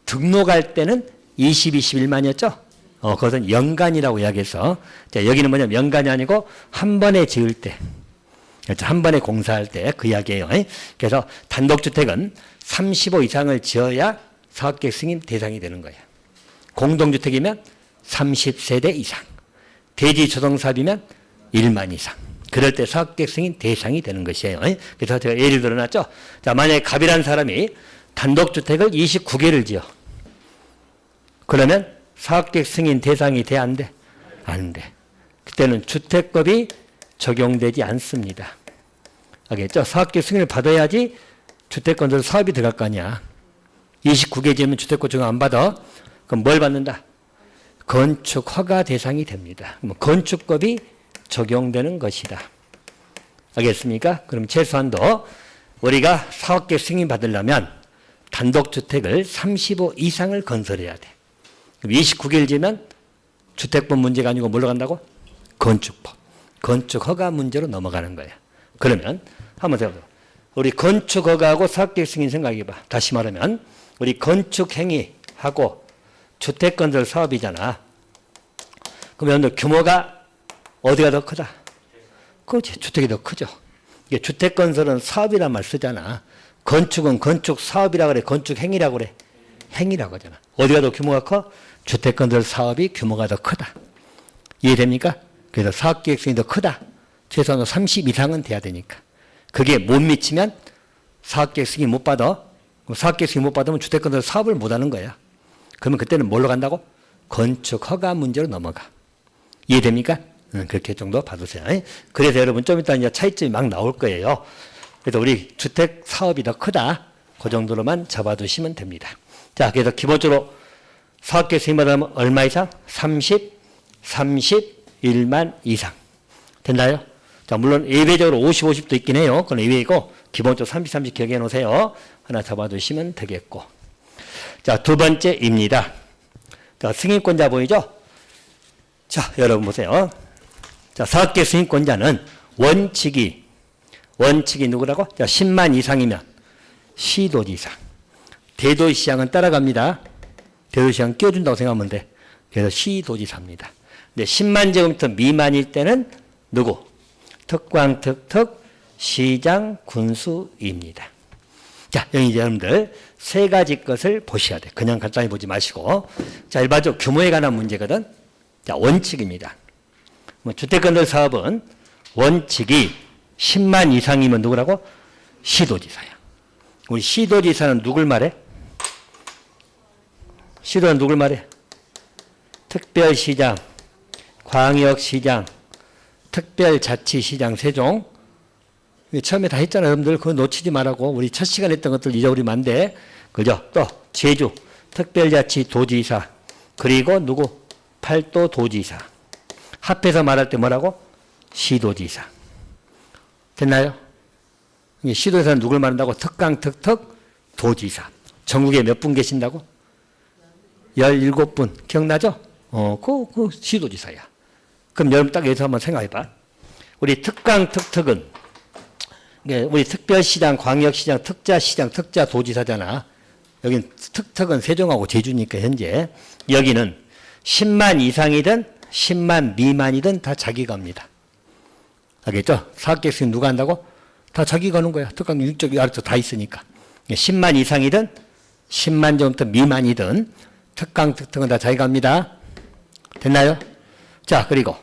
등록할 때는 20, 21만이었죠? 그것은 연간이라고 이야기해서 자, 여기는 뭐냐면 연간이 아니고 한 번에 지을 때 그렇죠? 한 번에 공사할 때 그 이야기예요. 그래서 단독주택은 35 이상을 지어야 사업계획 승인 대상이 되는 거예요. 공동주택이면 30세대 이상, 대지조성사업이면 1만 이상. 그럴 때 사업계획 승인 대상이 되는 것이에요. 그래서 제가 예를 들어놨죠. 자, 만약에 갑이라는 사람이 단독주택을 29개를 지어. 그러면 사업계획 승인 대상이 돼, 안 돼? 안 돼. 그때는 주택법이 적용되지 않습니다. 알겠죠? 사업계획 승인을 받아야지 주택건설 사업이 들어갈 거 아니야. 29개 지으면 주택권 적용 안 받아. 그럼 뭘 받는다? 건축 허가 대상이 됩니다. 건축법이 적용되는 것이다. 알겠습니까? 그럼 최소한도 우리가 사업계획 승인 받으려면 단독주택을 35 이상을 건설해야 돼. 그럼 29개를 지으면 주택법 문제가 아니고 뭘로 간다고? 건축법. 건축 허가 문제로 넘어가는 거야. 그러면 한번 생각해봐. 우리 건축 허가하고 사업계획 승인 생각해봐. 다시 말하면 우리 건축 행위하고 주택건설 사업이잖아. 그러면 규모가 어디가 더 크다? 그렇지. 주택이 더 크죠. 이게 주택건설은 사업이란 말 쓰잖아. 건축은 건축 사업이라 그래. 건축 행위라고 그래. 행위라고 하잖아. 어디가 더 규모가 커? 주택건설 사업이 규모가 더 크다. 이해됩니까? 그래서 사업계획성이 더 크다. 최소한 30 이상은 돼야 되니까. 그게 못 미치면 사업계획 승인 못 받아. 사업계획 승인 못 받으면 주택건설 사업을 못 하는 거야. 그러면 그때는 뭘로 간다고? 건축 허가 문제로 넘어가. 이해됩니까? 그렇게 정도 봐두세요. 그래서 여러분 좀 이따 이제 차이점이 막 나올 거예요. 그래서 우리 주택 사업이 더 크다. 그 정도로만 잡아두시면 됩니다. 자, 그래서 기본적으로 사업계획 승인 받으면 얼마 이상? 31만 이상. 됐나요? 자, 물론 예외적으로 50, 50도 있긴 해요. 그건 예외이고 기본적으로 30 기억해 놓으세요. 하나 잡아두시면 되겠고. 자, 두 번째입니다. 자, 승인권자 보이죠? 자, 여러분 보세요. 자, 사업계획 승인권자는 원칙이 누구라고? 자, 10만 이상이면 시도지사. 대도시장은 따라갑니다. 대도시장 끼워준다고 생각하면 돼. 그래서 시도지사입니다. 근데 10만 제곱미터 미만일 때는 누구? 특광특특 시장 군수입니다. 자, 여기 이제 여러분들 세 가지 것을 보셔야 돼. 그냥 간단히 보지 마시고. 자, 일반적으로 규모에 관한 문제거든. 자, 원칙입니다. 주택건설 사업은 원칙이 10만 이상이면 누구라고? 시도지사야. 우리 시도지사는 누굴 말해? 시도는 누굴 말해? 특별시장, 광역시장, 특별자치시장 세종. 처음에 다 했잖아요. 여러분들 그거 놓치지 말라고. 우리 첫 시간에 했던 것들 잊어버리면 안 돼. 그죠? 또 제주 특별자치도지사, 그리고 누구? 팔도도지사. 합해서 말할 때 뭐라고? 시도지사. 됐나요? 시도지사는 누굴 말한다고? 특강특특 도지사. 전국에 몇 분 계신다고? 17분. 기억나죠? 그 시도지사야. 그럼 여러분 딱 여기서 한번 생각해봐. 우리 특강특특은 우리 특별시장, 광역시장, 특자시장, 특자도지사잖아. 여긴 특특은 세종하고 제주니까 현재. 여기는 10만 이상이든 10만 미만이든 다 자기가 합니다. 알겠죠? 사업계획 승인 누가 한다고? 다 자기가 하는 거야. 특강 일적 아래쪽 다 있으니까. 10만 이상이든 10만 정도 미만이든 특강 특특은 다 자기가 합니다. 됐나요? 자, 그리고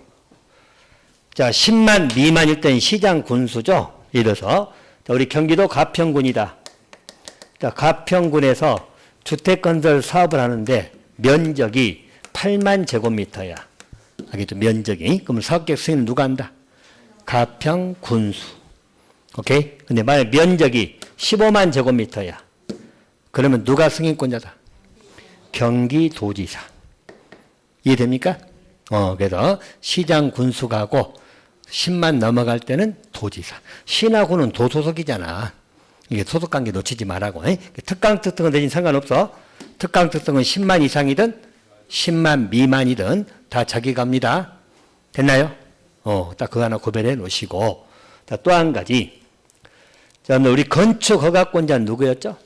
자, 10만 미만일 땐 시장 군수죠. 예를 들어서 우리 경기도 가평군이다. 자, 가평군에서 주택건설 사업을 하는데 면적이 8만 제곱미터야. 알겠죠? 면적이. 그러면 사업계획 승인은 누가 한다? 가평군수. 오케이? 근데 만약 면적이 15만 제곱미터야. 그러면 누가 승인권자다? 경기도지사. 이해됩니까? 그래서 시장 군수가 하고 10만 넘어갈 때는 도지사. 시나구는 도소속이잖아. 이게 소속관계 놓치지 말라고. 특강특특은 대신 상관없어. 특강특특은 10만 이상이든 10만 미만이든 다 자기가 합니다. 됐나요? 딱 그거 하나 구별해 놓으시고. 자, 또 한 가지. 자, 우리 건축허가권자는 누구였죠?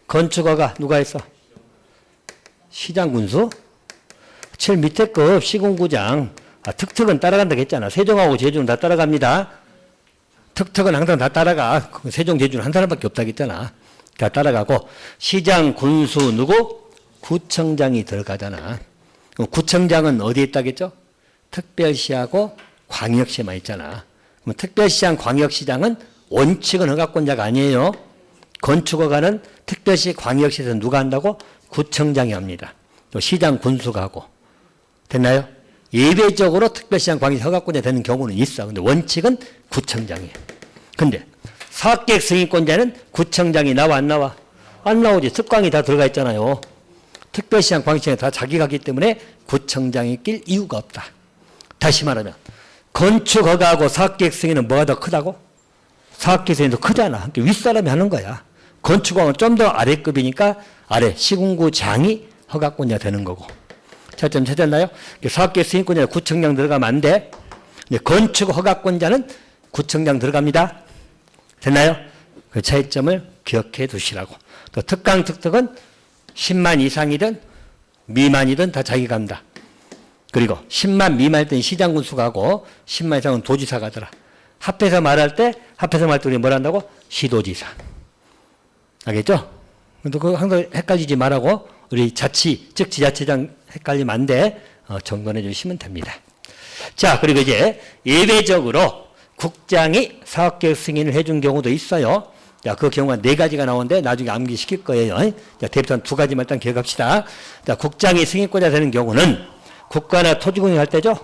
건축허가 누가 했어? 시장군수? 제일 밑에 급 시군구장. 특특은 따라간다고 했잖아. 세종하고 제주는 다 따라갑니다. 특특은 항상 다 따라가. 세종, 제주는 한 사람밖에 없다고 했잖아. 다 따라가고. 시장, 군수, 누구? 구청장이 들어가잖아. 구청장은 어디에 있다겠죠? 특별시하고 광역시에만 있잖아. 그럼 특별시장, 광역시장은 원칙은 허가권자가 아니에요. 건축허가는 특별시, 광역시에서 누가 한다고? 구청장이 합니다. 또 시장, 군수가 하고. 됐나요? 예외적으로 특별시장, 광역시 허가권자 되는 경우는 있어. 근데 원칙은 구청장이에요. 근데 사업계획 승인권자는 구청장이 나와 안 나와? 안 나오지. 특광이 다 들어가 있잖아요. 특별시장, 광역시장이 다 자기가 하기 때문에 구청장이 낄 이유가 없다. 다시 말하면 건축허가하고 사업계획 승인은 뭐가 더 크다고? 사업계획 승인이 더 크잖아. 그러니까 윗사람이 하는 거야. 건축허가는 좀 더 아래급이니까 아래 시군구장이 허가권자 되는 거고. 차점 찾았나요? 사업계획 승인권자는 구청장 들어가면 안 돼. 건축허가권자는 구청장 들어갑니다. 됐나요? 그 차이점을 기억해 두시라고. 또 특강 특특은 10만 이상이든 미만이든 다 자기가 한다. 그리고 10만 미만일 때는 시장군수가 하고 10만 이상은 도지사가 하더라. 합해서 말할 때 우리 뭘 한다고? 시도지사. 알겠죠? 근데 그거 항상 헷갈리지 말라고 우리 자치, 즉 지자체장 헷갈리면 안 돼. 점검해 주시면 됩니다. 자, 그리고 이제 예외적으로 국장이 사업계획 승인을 해준 경우도 있어요. 자, 그 경우가 4가지가 나오는데 나중에 암기시킬 거예요. 자, 대표한 2가지만 일단 기억합시다. 자, 국장이 승인권자 되는 경우는 국가나 토지공유 할 때죠.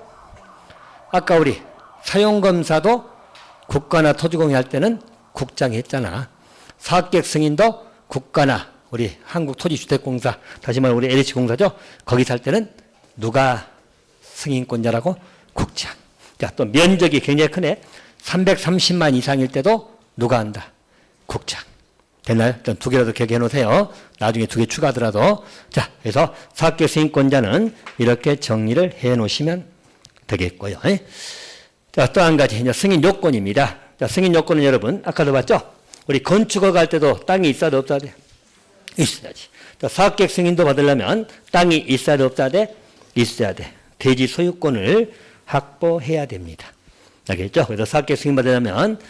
아까 우리 사용검사도 국가나 토지공유 할 때는 국장이 했잖아. 사업계획 승인도 국가나 우리 한국토지주택공사, 다시 말해 우리 LH공사죠. 거기서 할 때는 누가 승인권자라고? 국장. 자, 또 면적이 굉장히 크네. 330만 이상일 때도 누가 한다? 국장. 됐나요? 일단 2개라도 기억해 놓으세요. 나중에 2개 추가하더라도. 자, 그래서 사업계획 승인권자는 이렇게 정리를 해 놓으시면 되겠고요. 자, 또 한 가지 이제 승인 요건입니다. 자, 승인 요건은 여러분 아까도 봤죠? 우리 건축허가 할 때도 땅이 있어야 돼, 없어야 돼? 있어야지. 자, 사업계획 승인도 받으려면 땅이 있어야 돼, 없어야 돼? 있어야 돼. 대지 소유권을 확보해야 됩니다. 알겠죠? 그래서 사업계획 승인 받으려면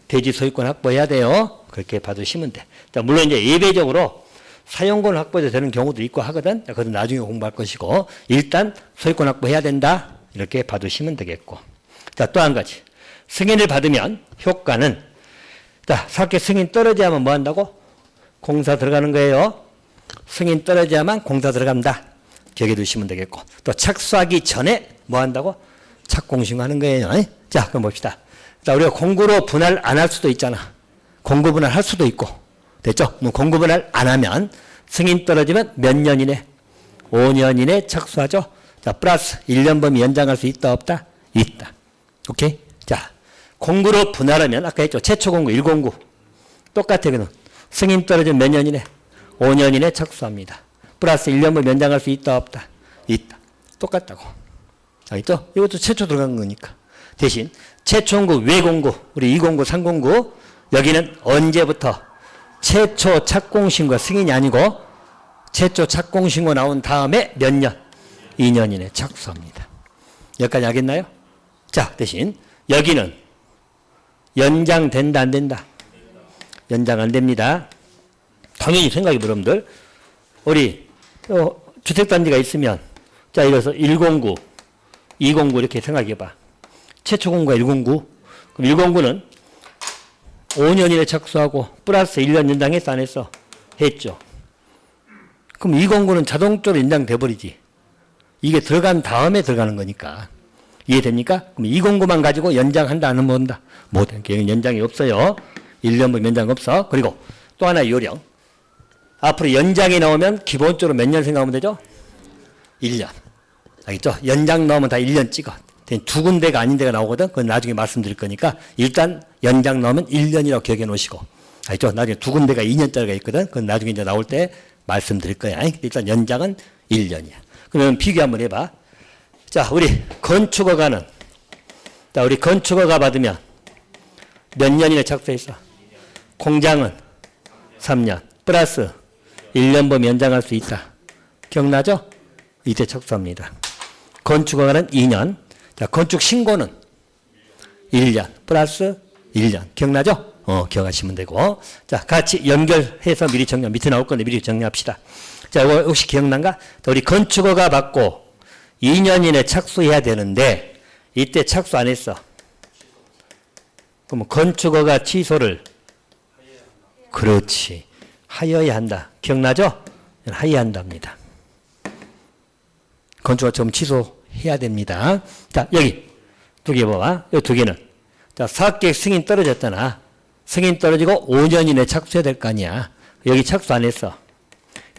대지 소유권 확보해야 돼요. 그렇게 받으시면 돼. 자, 물론 이제 예외적으로 사용권 확보해도 되는 경우도 있고 하거든. 자, 그것은 나중에 공부할 것이고 일단 소유권 확보해야 된다. 이렇게 받으시면 되겠고. 자, 또 한 가지. 승인을 받으면 효과는 자, 사업계획 승인 떨어져야만 뭐 한다고? 공사 들어가는 거예요. 승인 떨어져야만 공사 들어간다. 기억해 두시면 되겠고. 또 착수하기 전에 뭐 한다고? 착공신고하는 거예요. 자, 그럼 봅시다. 자, 우리가 공구로 분할 안 할 수도 있잖아. 공구 분할 할 수도 있고. 됐죠? 그럼 공구 분할 안 하면 승인 떨어지면 몇 년 이내? 5년 이내 착수하죠? 자, 플러스 1년 범위 연장할 수 있다, 없다? 있다. 오케이? 자, 공구로 분할하면 아까 했죠? 최초 공구 1공구. 똑같아, 그는. 승인 떨어지면 몇 년 이내? 5년 이내 착수합니다. 플러스 1년 범위 연장할 수 있다, 없다? 있다. 똑같다고. 알겠죠? 이것도 최초 들어간 거니까. 대신 최초 공구, 외공구, 우리 2공구, 3공구 여기는 언제부터 최초 착공신고 승인이 아니고 최초 착공신고 나온 다음에 몇 년? 2년 이내 착수합니다. 여기까지 알겠나요? 자, 대신 여기는 연장된다, 안 된다? 연장 안 됩니다. 당연히 생각해 보면 여러분들 우리 주택단지가 있으면 자, 이래서 1공구, 2공구 이렇게 생각해 봐. 최초 공구가 1공구. 그럼 1공구는 5년 이내 착수하고 플러스 1년 연장했어, 안 했어? 했죠. 그럼 2공구는 자동적으로 연장돼 버리지. 이게 들어간 다음에 들어가는 거니까. 이해됩니까? 그럼 2공구만 가지고 연장한다, 안 한다? 못해. 연장이 없어요. 1년분 연장 없어. 그리고 또 하나의 요령. 앞으로 연장이 나오면 기본적으로 몇 년 생각하면 되죠? 1년. 알겠죠? 연장 나오면 다 1년 찍어. 2군데가 아닌 데가 나오거든. 그건 나중에 말씀드릴 거니까 일단 연장 나오면 1년이라고 기억해 놓으시고. 알겠죠? 나중에 2군데가 2년짜리가 있거든. 그건 나중에 이제 나올 때 말씀드릴 거야. 일단 연장은 1년이야. 그러면 비교 한번 해봐. 자, 우리 건축허가는 자, 우리 건축허가 받으면 몇 년이나 착수했어? 공장은 3년 플러스 1년 범위 연장할 수 있다. 기억나죠? 이때 착수합니다. 건축허가는 2년. 자, 건축 신고는 1년 플러스 1년. 기억나죠? 기억하시면 되고. 자, 같이 연결해서 미리 정리, 밑에 나올 건데 미리 정리합시다. 자, 이거 혹시 기억난가? 자, 우리 건축허가 받고 2년 이내 착수해야 되는데 이때 착수 안 했어. 그럼 건축허가 취소를 그렇지. 하여야 한다. 기억나죠? 하여야 한답니다. 건축허가 좀 취소해야 됩니다. 자, 여기 두 개 봐봐. 이 두 개는. 자, 사업계획 승인 떨어졌잖아. 승인 떨어지고 5년 이내 착수해야 될 거 아니야. 여기 착수 안 했어.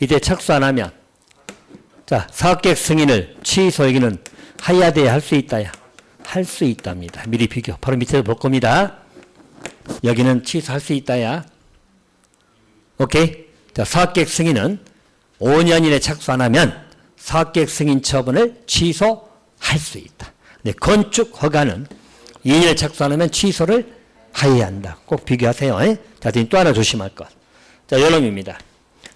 이때 착수 안 하면 자, 사업계획 승인을 취소 여기는 해야 돼야 할 수 있다야. 할 수 있답니다. 미리 비교. 바로 밑에서 볼 겁니다. 여기는 취소할 수 있다야. 오케이? 자, 사업계획 승인은 5년 이내 착수 안 하면 사업계획 승인 처분을 취소할 수 있다. 근데 건축 허가는 2년에 착수 안 하면 취소를 하여야 한다. 꼭 비교하세요. 자, 또 하나 조심할 것. 자, 요놈입니다.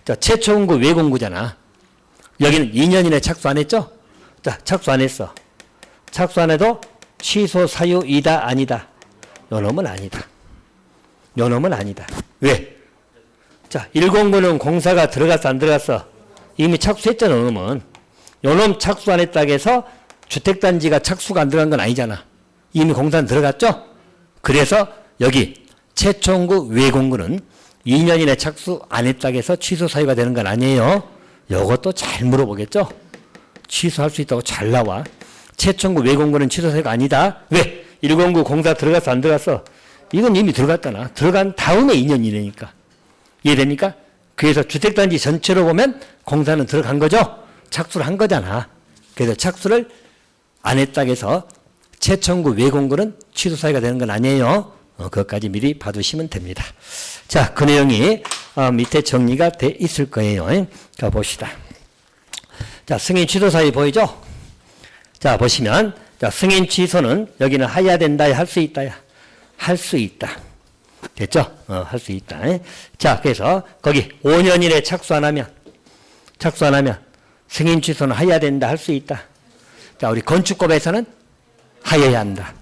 자, 최초 공고 외공구잖아. 여기는 2년 이내 착수 안 했죠? 자, 착수 안 했어. 착수 안 해도 취소 사유이다, 아니다. 요놈은 아니다. 요놈은 아니다. 왜? 자, 1공구는 공사가 들어갔어, 안 들어갔어? 이미 착수했잖아, 요놈은. 요놈 착수 안 했다고 해서 주택단지가 착수가 안 들어간 건 아니잖아. 이미 공사는 들어갔죠? 그래서 여기 최초공구 외공구는 2년 이내 착수 안 했다고 해서 취소 사유가 되는 건 아니에요. 요것도 잘 물어보겠죠? 취소할 수 있다고 잘 나와. 최초공구 외공구는 취소 사유가 아니다. 왜? 1공구 공사 들어갔어, 안 들어갔어? 이건 이미 들어갔잖아. 들어간 다음에 2년 이내니까. 이해됩니까? 그래서 주택단지 전체로 보면 공사는 들어간 거죠? 착수를 한 거잖아. 그래서 착수를 안 했다고 해서 최초공구 외공구는 취소 사유가 되는 건 아니에요. 그것까지 미리 봐두시면 됩니다. 자, 그 내용이 밑에 정리가 돼 있을 거예요. 자, 봅시다. 자, 승인 취소 사유 보이죠? 자, 보시면 자, 승인 취소는 여기는 해야 된다, 할 수 있다야. 할 수 있다. 됐죠? 할 수 있다. 자, 그래서 거기 5년 이내 착수 안 하면 승인 취소는 해야 된다, 할 수 있다. 자, 우리 건축법에서는 하여야 한다.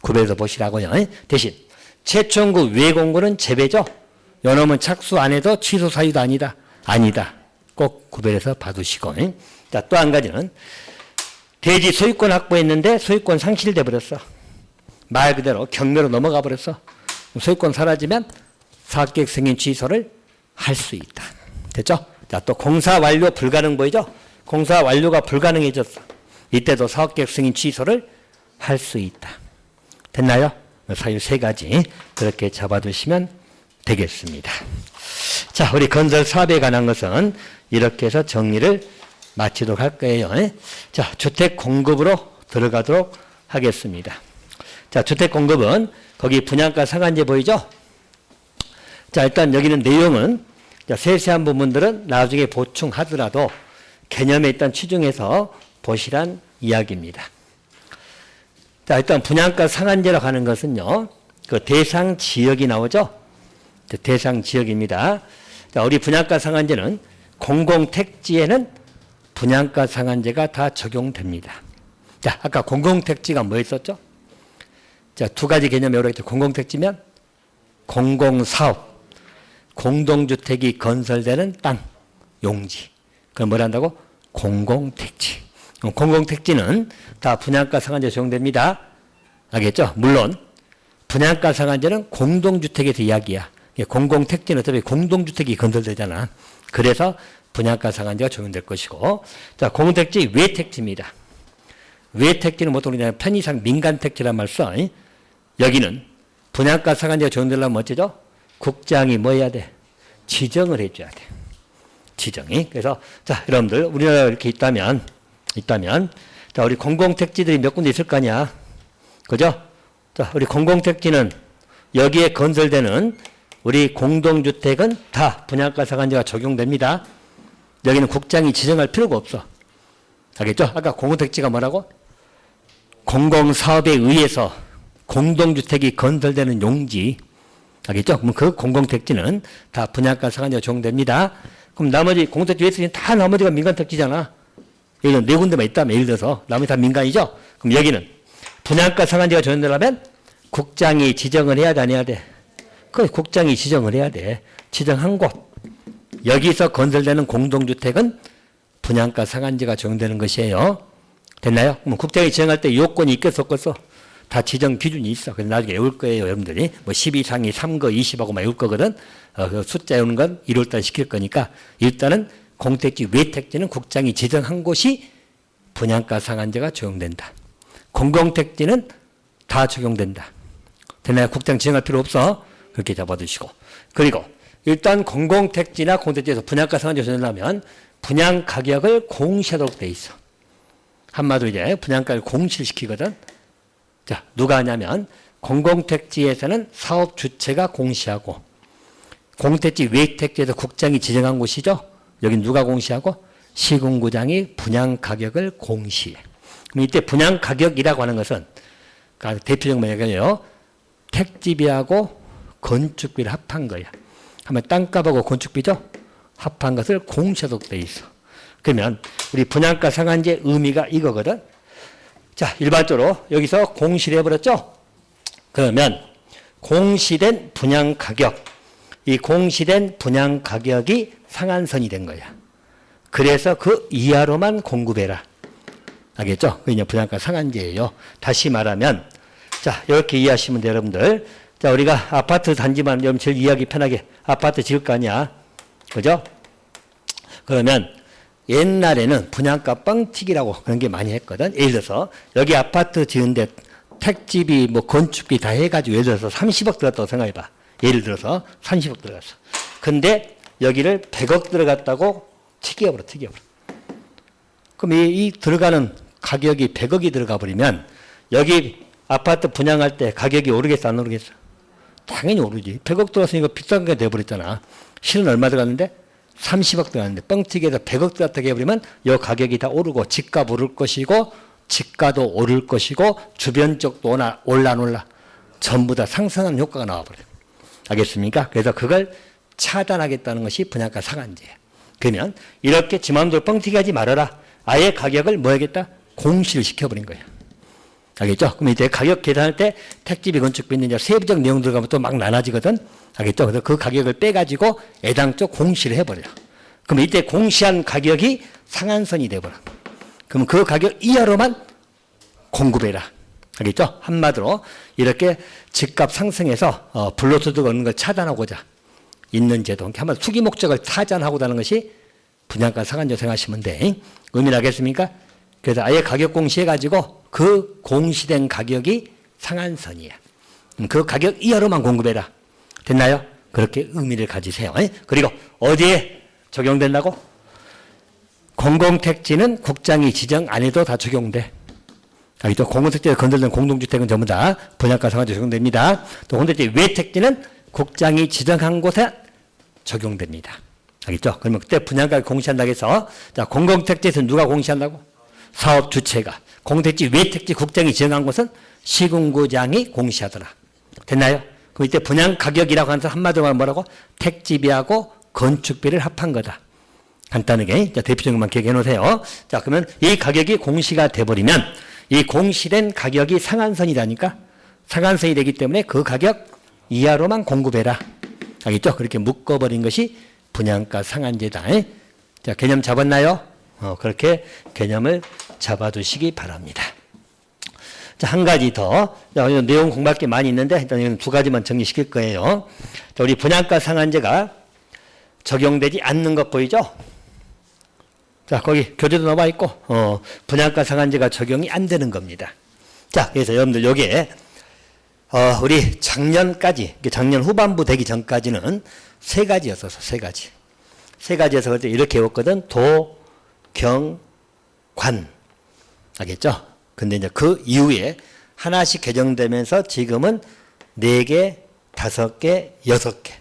구별해서 보시라고요. 대신 최초공구 외공구는 제외죠. 요놈은 착수 안 해도 취소 사유도 아니다. 아니다. 꼭 구별해서 봐두시고. 자, 또 한 가지는 대지 소유권 확보했는데 소유권 상실돼 버렸어. 말 그대로 경매로 넘어가 버렸어. 소유권 사라지면 사업계획 승인 취소를 할 수 있다. 됐죠? 자, 또 공사 완료 불가능 보이죠? 공사 완료가 불가능해졌어. 이때도 사업계획 승인 취소를 할 수 있다. 됐나요? 사유 세 가지 그렇게 잡아두시면 되겠습니다. 자, 우리 건설 사업에 관한 것은 이렇게 해서 정리를 마치도록 할 거예요. 자, 주택 공급으로 들어가도록 하겠습니다. 자, 주택 공급은 거기 분양가 상한제 보이죠? 자, 일단 여기는 내용은 세세한 부분들은 나중에 보충하더라도 개념에 일단 취중해서 보시란 이야기입니다. 자, 일단 분양가 상한제로 가는 것은요, 그 대상 지역이 나오죠? 대상 지역입니다. 자, 우리 분양가 상한제는 공공택지에는 분양가 상한제가 다 적용됩니다. 자, 아까 공공택지가 뭐 있었죠? 자, 두 가지 개념이 오르겠죠. 공공택지면 공공사업, 공동주택이 건설되는 땅, 용지. 그걸 뭘 한다고? 공공택지. 공공택지는 다 분양가 상한제 적용됩니다. 알겠죠? 물론 분양가 상한제는 공동주택에서 이야기야. 공공택지는 어차피 공동주택이 건설되잖아. 그래서 분양가 상한제가 적용될 것이고, 자, 공공택지 외택지입니다. 외택지는 보통 우리나라 편의상 민간택지란 말 써. 여기는 분양가 상한제가 적용되려면 어쩌죠? 국장이 뭐 해야 돼? 지정을 해줘야 돼. 지정이. 그래서 자, 여러분들 우리나라에 이렇게 있다면 자, 우리 공공택지들이 몇 군데 있을 거 아니야. 그죠? 자, 우리 공공택지는 여기에 건설되는 우리 공동주택은 다 분양가 상한제가 적용됩니다. 여기는 국장이 지정할 필요가 없어. 알겠죠? 아까 공공택지가 뭐라고? 공공사업에 의해서 공동주택이 건설되는 용지. 알겠죠? 그럼 그 공공택지는 다 분양가 상한제가 적용됩니다. 그럼 나머지 공공택지 외택지는 다 나머지가 민간택지잖아. 여기는 네 군데만 있다면 예를 들어서 나머지 다 민간이죠? 그럼 여기는 분양가 상한제가 적용되려면 국장이 지정을 해야 돼, 안 해야 돼? 그 국장이 지정을 해야 돼. 지정한 곳. 여기서 건설되는 공동주택은 분양가 상한제가 적용되는 것이에요. 됐나요? 그럼 국장이 지정할 때 요건이 있겠어, 없겠어? 다 지정 기준이 있어. 그래서 나중에 외울 거예요, 여러분들이. 뭐 10 이상이 3거, 20하고 막 외울 거거든. 그 숫자 외우는 건 1월달 시킬 거니까 일단은 공택지, 외택지는 국장이 지정한 곳이 분양가 상한제가 적용된다. 공공택지는 다 적용된다. 됐나요? 국장 지정할 필요 없어. 그렇게 잡아두시고. 그리고 일단 공공택지나 공택지에서 분양가 상한제가 적용되려면 분양 가격을 공시하도록 돼 있어. 한마디로 이제 분양가를 공시를 시키거든. 자, 누가 하냐면 공공택지에서는 사업 주체가 공시하고 공택지 외택지에서 국장이 지정한 곳이죠. 여기 누가 공시하고 시군구장이 분양 가격을 공시해. 그럼 이때 분양 가격이라고 하는 것은 대표적인 뭐냐면요. 택지비하고 건축비를 합한 거야. 하면 땅값하고 건축비죠. 합한 것을 공시하도록 돼 있어. 그러면 우리 분양가 상한제 의미가 이거거든. 자, 일반적으로 여기서 공시를 해버렸죠. 그러면 공시된 분양 가격, 이 공시된 분양 가격이 상한선이 된 거야. 그래서 그 이하로만 공급해라. 알겠죠? 그게 이제 분양가 상한제예요. 다시 말하면, 자, 이렇게 이해하시면 돼요, 여러분들. 자, 우리가 아파트 단지만 여러분 제일 이해하기 편하게 아파트 지을 거 아니야. 그죠? 그러면 옛날에는 분양가 뻥튀기라고 그런 게 많이 했거든. 예를 들어서 여기 아파트 지은데 택지비 뭐 건축비 다 해가지고 예를 들어서 30억 들어갔다고 생각해봐. 예를 들어서 30억 들어갔어. 근데 여기를 100억 들어갔다고 튀겨버려. 그럼 이 들어가는 가격이 100억이 들어가 버리면 여기 아파트 분양할 때 가격이 오르겠어, 안 오르겠어? 당연히 오르지. 100억 들어갔으니까 비싼 게 돼버렸잖아. 실은 얼마 들어갔는데? 30억 들어갔는데 뻥튀기해서 100억 들어갔다고 해버리면 이 가격이 다 오르고 집값 오를 것이고 집가도 오를 것이고 주변 쪽도 올라 전부 다 상승하는 효과가 나와버려요. 알겠습니까? 그래서 그걸 차단하겠다는 것이 분양가 상한제예요. 그러면 이렇게 지 마음대로 뻥튀기 하지 말아라. 아예 가격을 뭐 하겠다? 공시를 시켜버린 거예요. 알겠죠? 그럼 이제 가격 계산할 때 택지비, 건축비 있는 세부적 내용 들어가면 또 막 나눠지거든? 알겠죠? 그래서 그 가격을 빼가지고 애당초 공시를 해버려. 그럼 이때 공시한 가격이 상한선이 돼버려. 그럼 그 가격 이하로만 공급해라. 알겠죠? 한마디로 이렇게 집값 상승해서 불로소득 얻는 걸 차단하고자 있는 제도. 한마디로 투기 목적을 타잔하고자는 것이 분양가 상한제 생각하시면 돼. 의미는 알겠습니까? 그래서 아예 가격 공시해가지고 그 공시된 가격이 상한선이야. 그 가격 이하로만 공급해라. 됐나요? 그렇게 의미를 가지세요. 그리고 어디에 적용된다고? 공공택지는 국장이 지정 안 해도 다 적용돼. 알겠죠? 공공택지에 건설된 공동주택은 전부 다 분양가 상한제 적용됩니다. 또 공동택지 외택지는 국장이 지정한 곳에 적용됩니다. 알겠죠? 그러면 그때 분양가를 공시한다고 해서 자, 공공택지에서 누가 공시한다고? 사업 주체가. 공택지 외택지 국장이 지정한 곳은 시군구장이 공시하더라. 됐나요? 그럼 이때 분양 가격이라고 하는 한마디로 말하면 뭐라고? 택지비하고 건축비를 합한 거다. 간단하게 대표적인 것만 기억해 놓으세요. 자, 그러면 이 가격이 공시가 돼버리면 이 공시된 가격이 상한선이라니까 상한선이 되기 때문에 그 가격 이하로만 공급해라. 알겠죠? 그렇게 묶어버린 것이 분양가 상한제다. 자, 개념 잡았나요? 그렇게 개념을 잡아두시기 바랍니다. 자, 한 가지 더. 자, 내용 공부할 게 많이 있는데 일단 이건 두 가지만 정리시킬 거예요. 자, 우리 분양가 상한제가 적용되지 않는 것 보이죠? 자, 거기 교재도 나와 있고 분양가 상한제가 적용이 안 되는 겁니다. 자, 그래서 여러분들 여기에 우리 작년까지, 작년 후반부 되기 전까지는 세 가지였어서 세 가지. 세 가지에서 그때 이렇게 외웠거든. 도, 경, 관. 알겠죠? 근데 이제 그 이후에 하나씩 개정되면서 지금은 4개, 5개, 6개.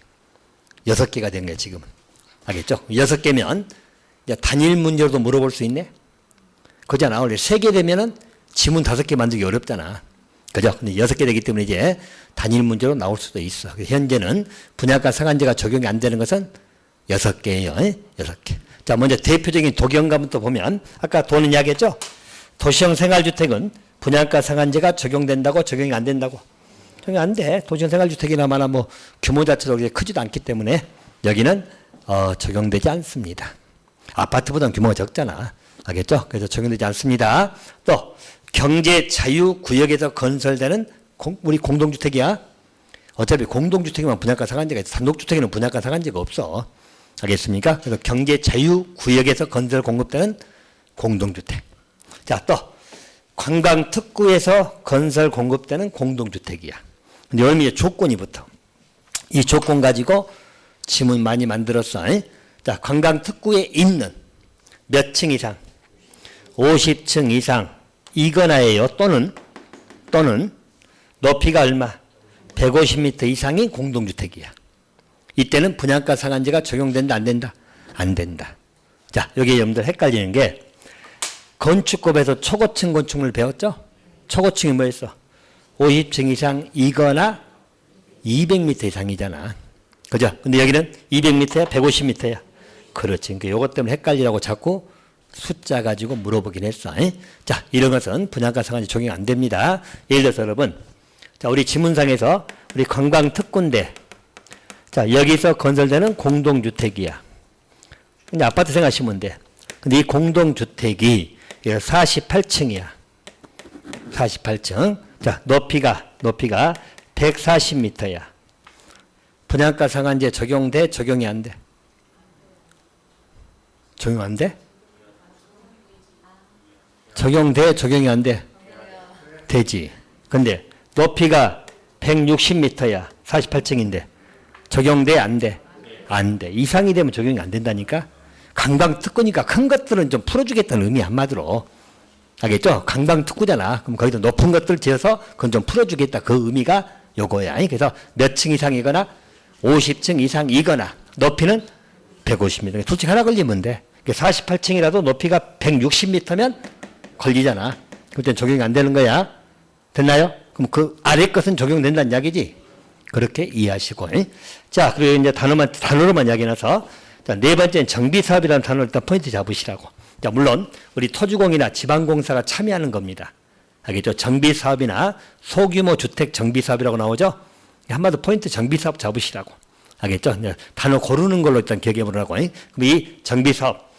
6개가 된 거예요, 지금은. 알겠죠? 6개면 이제 단일 문제로도 물어볼 수 있네? 그잖아. 원래 3개 되면은 지문 5개 만들기 어렵잖아. 그죠? 근데 6개 되기 때문에 이제 단일 문제로 나올 수도 있어. 현재는 분양가 상한제가 적용이 안 되는 것은 6개예요. 6개. 자, 먼저 대표적인 도경감부터 보면 아까 도는 이야기했죠? 도시형 생활주택은 분양가 상한제가 적용된다고 적용이 안 된다고? 적용이 안 돼. 도시형 생활주택이나마나 뭐 규모 자체도 그렇게 크지도 않기 때문에 여기는 적용되지 않습니다. 아파트보다는 규모가 적잖아. 알겠죠? 그래서 적용되지 않습니다. 또 경제 자유구역에서 건설되는 우리 공동주택이야. 어차피 공동주택에만 분양가 상한제가 있어. 단독주택에는 분양가 상한제가 없어. 알겠습니까? 그래서 경제 자유구역에서 건설 공급되는 공동주택. 자, 또 관광특구에서 건설 공급되는 공동주택이야. 근데 여기 이제 조건이 붙어. 이 조건 가지고 지문 많이 만들었어. 자, 관광특구에 있는 몇 층 이상? 50층 이상이거나예요. 또는 높이가 얼마? 150m 이상이 공동주택이야. 이때는 분양가 상한제가 적용된다, 안 된다? 안 된다. 자, 여기 여러분들 헷갈리는 게 건축법에서 초고층 건축물 배웠죠? 초고층이 뭐였어? 50층 이상이거나 200m 이상이잖아. 그죠? 근데 여기는 200m야? 150m야? 그렇지. 그러니까 요것 때문에 헷갈리라고 자꾸 숫자 가지고 물어보긴 했어. 자, 이런 것은 분양가 상한제 적용 안 됩니다. 예를 들어서 여러분, 자, 우리 지문상에서 우리 관광특구인데, 자, 여기서 건설되는 공동주택이야. 근데 아파트 생각하시면 돼. 근데 이 공동주택이 48층이야. 48층. 자, 높이가 140m야. 분양가 상한제 적용돼? 적용이 안 돼? 적용 안 돼? 적용돼? 적용이 안 돼? 되지. 근데 높이가 160m야. 48층인데. 적용돼? 안 돼? 안 돼. 이상이 되면 적용이 안 된다니까? 관광특구니까 큰 것들은 좀 풀어주겠다는 의미 한마디로. 알겠죠? 관광특구잖아. 그럼 거기도 높은 것들 지어서 그건 좀 풀어주겠다. 그 의미가 요거야. 그래서 몇 층 이상이거나 50층 이상이거나 높이는 150m. 둘 중 하나 걸리면 돼. 48층이라도 높이가 160m면 걸리잖아. 그때는 적용이 안 되는 거야. 됐나요? 그럼 그 아래 것은 적용된다는 이야기지. 그렇게 이해하시고. 자, 그리고 이제 단어로만 이야기해서, 자, 네 번째는 정비사업이라는 단어를 일단 포인트 잡으시라고. 자, 물론 우리 토주공이나 지방공사가 참여하는 겁니다. 알겠죠? 정비사업이나 소규모 주택 정비사업이라고 나오죠? 한마디로 포인트 정비사업 잡으시라고. 알겠죠? 단어 고르는 걸로 일단 기억해 보라고. 그럼 이 정비사업,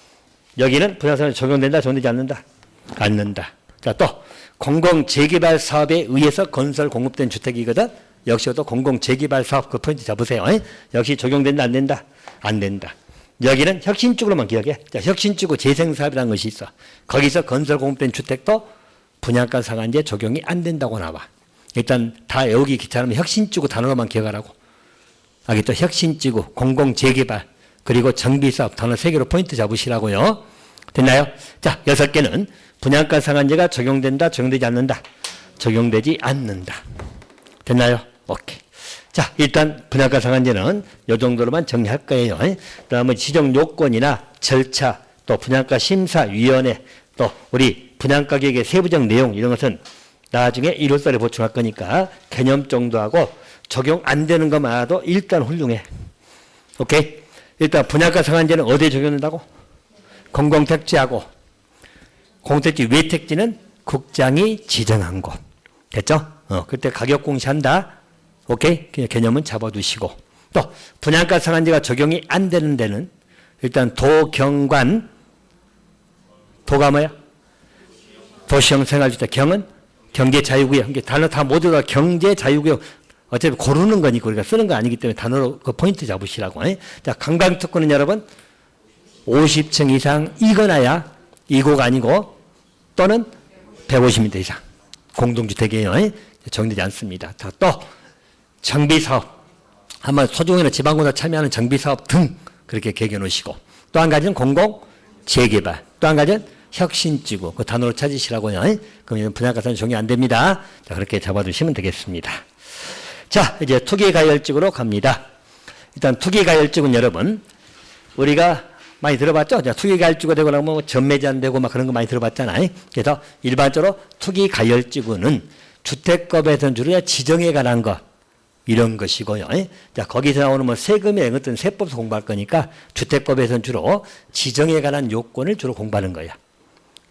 여기는 분양사업에 적용된다, 적용되지 않는다? 않는다. 자, 또 공공재개발 사업에 의해서 건설 공급된 주택이거든. 역시 또 공공재개발 사업 그 포인트 잡으세요. 역시 적용된다, 안 된다? 안 된다. 여기는 혁신축으로만 기억해. 자, 혁신축구 재생사업이라는 것이 있어. 거기서 건설 공급된 주택도 분양가 상한제 적용이 안 된다고 나와. 일단 다 외우기 귀찮으면 혁신축구 단어로만 기억하라고. 알겠죠? 혁신지구, 공공재개발, 그리고 정비사업 단어 3개로 포인트 잡으시라고요. 됐나요? 자, 6개는 분양가 상한제가 적용된다, 적용되지 않는다? 적용되지 않는다. 됐나요? 오케이. 자, 일단 분양가 상한제는 이 정도로만 정리할 거예요. 그다음에 지정 요건이나 절차, 또 분양가 심사위원회, 또 우리 분양가격의 세부적 내용 이런 것은 나중에 1월달에 보충할 거니까 개념 정도 하고 적용 안 되는 것만 알아도 일단 훌륭해. 오케이? 일단 분양가 상한제는 어디에 적용된다고? 공공택지하고 공택지 외택지는 국장이 지정한 곳. 됐죠? 그때 가격 공시한다. 오케이? 그냥 개념은 잡아두시고. 또 분양가 상한제가 적용이 안 되는 데는 일단 도경관, 도가 뭐야? 도시형 생활주택, 경은 경제자유구역. 단어 다 모두 다 경제자유구역. 어차피 고르는 거니까 우리가 쓰는 거 아니기 때문에 단어로 그 포인트 잡으시라고. 자, 관광특구는 여러분 50층 이상이거나야 이고가 아니고 또는 150m 이상 공동주택이에요. 적용되지 않습니다. 자, 또 정비사업, 아마 소중이나 지방공사 참여하는 정비사업 등 그렇게 기억해 놓으시고, 또 한 가지는 공공재개발, 또 한 가지는 혁신지구, 그 단어로 찾으시라고요. 그러면 분양가상은 적용 안 됩니다. 자, 그렇게 잡아두시면 되겠습니다. 자, 이제 투기가열직으로 갑니다. 일단 투기가열직은 여러분 우리가 많이 들어봤죠? 투기가열지구 되고 나면 뭐 전매제한 되고 막 그런 거 많이 들어봤잖아요. 그래서 일반적으로 투기가열지구는 주택법에서는 주로 지정에 관한 것 이런 것이고요. 자, 거기서 나오는 뭐 세금의 어떤 세법에서 공부할 거니까 주택법에서는 주로 지정에 관한 요건을 주로 공부하는 거야.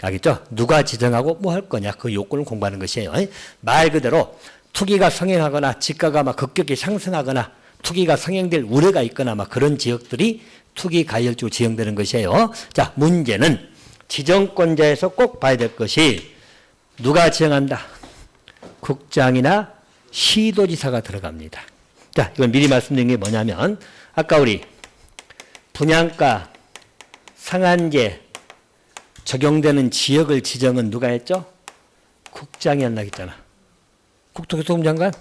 알겠죠? 누가 지정하고 뭐 할 거냐 그 요건을 공부하는 것이에요. 말 그대로 투기가 성행하거나 지가가 막 급격히 상승하거나 투기가 성행될 우려가 있거나 막 그런 지역들이 투기가열지구 지정되는 것이에요. 자, 문제는 지정권자에서 꼭 봐야 될 것이 누가 지정한다? 국장이나 시도지사가 들어갑니다. 자, 이건 미리 말씀드린 게 뭐냐면 아까 우리 분양가 상한제 적용되는 지역을 지정은 누가 했죠? 국장이 한다고 했잖아. 국토교통부 장관?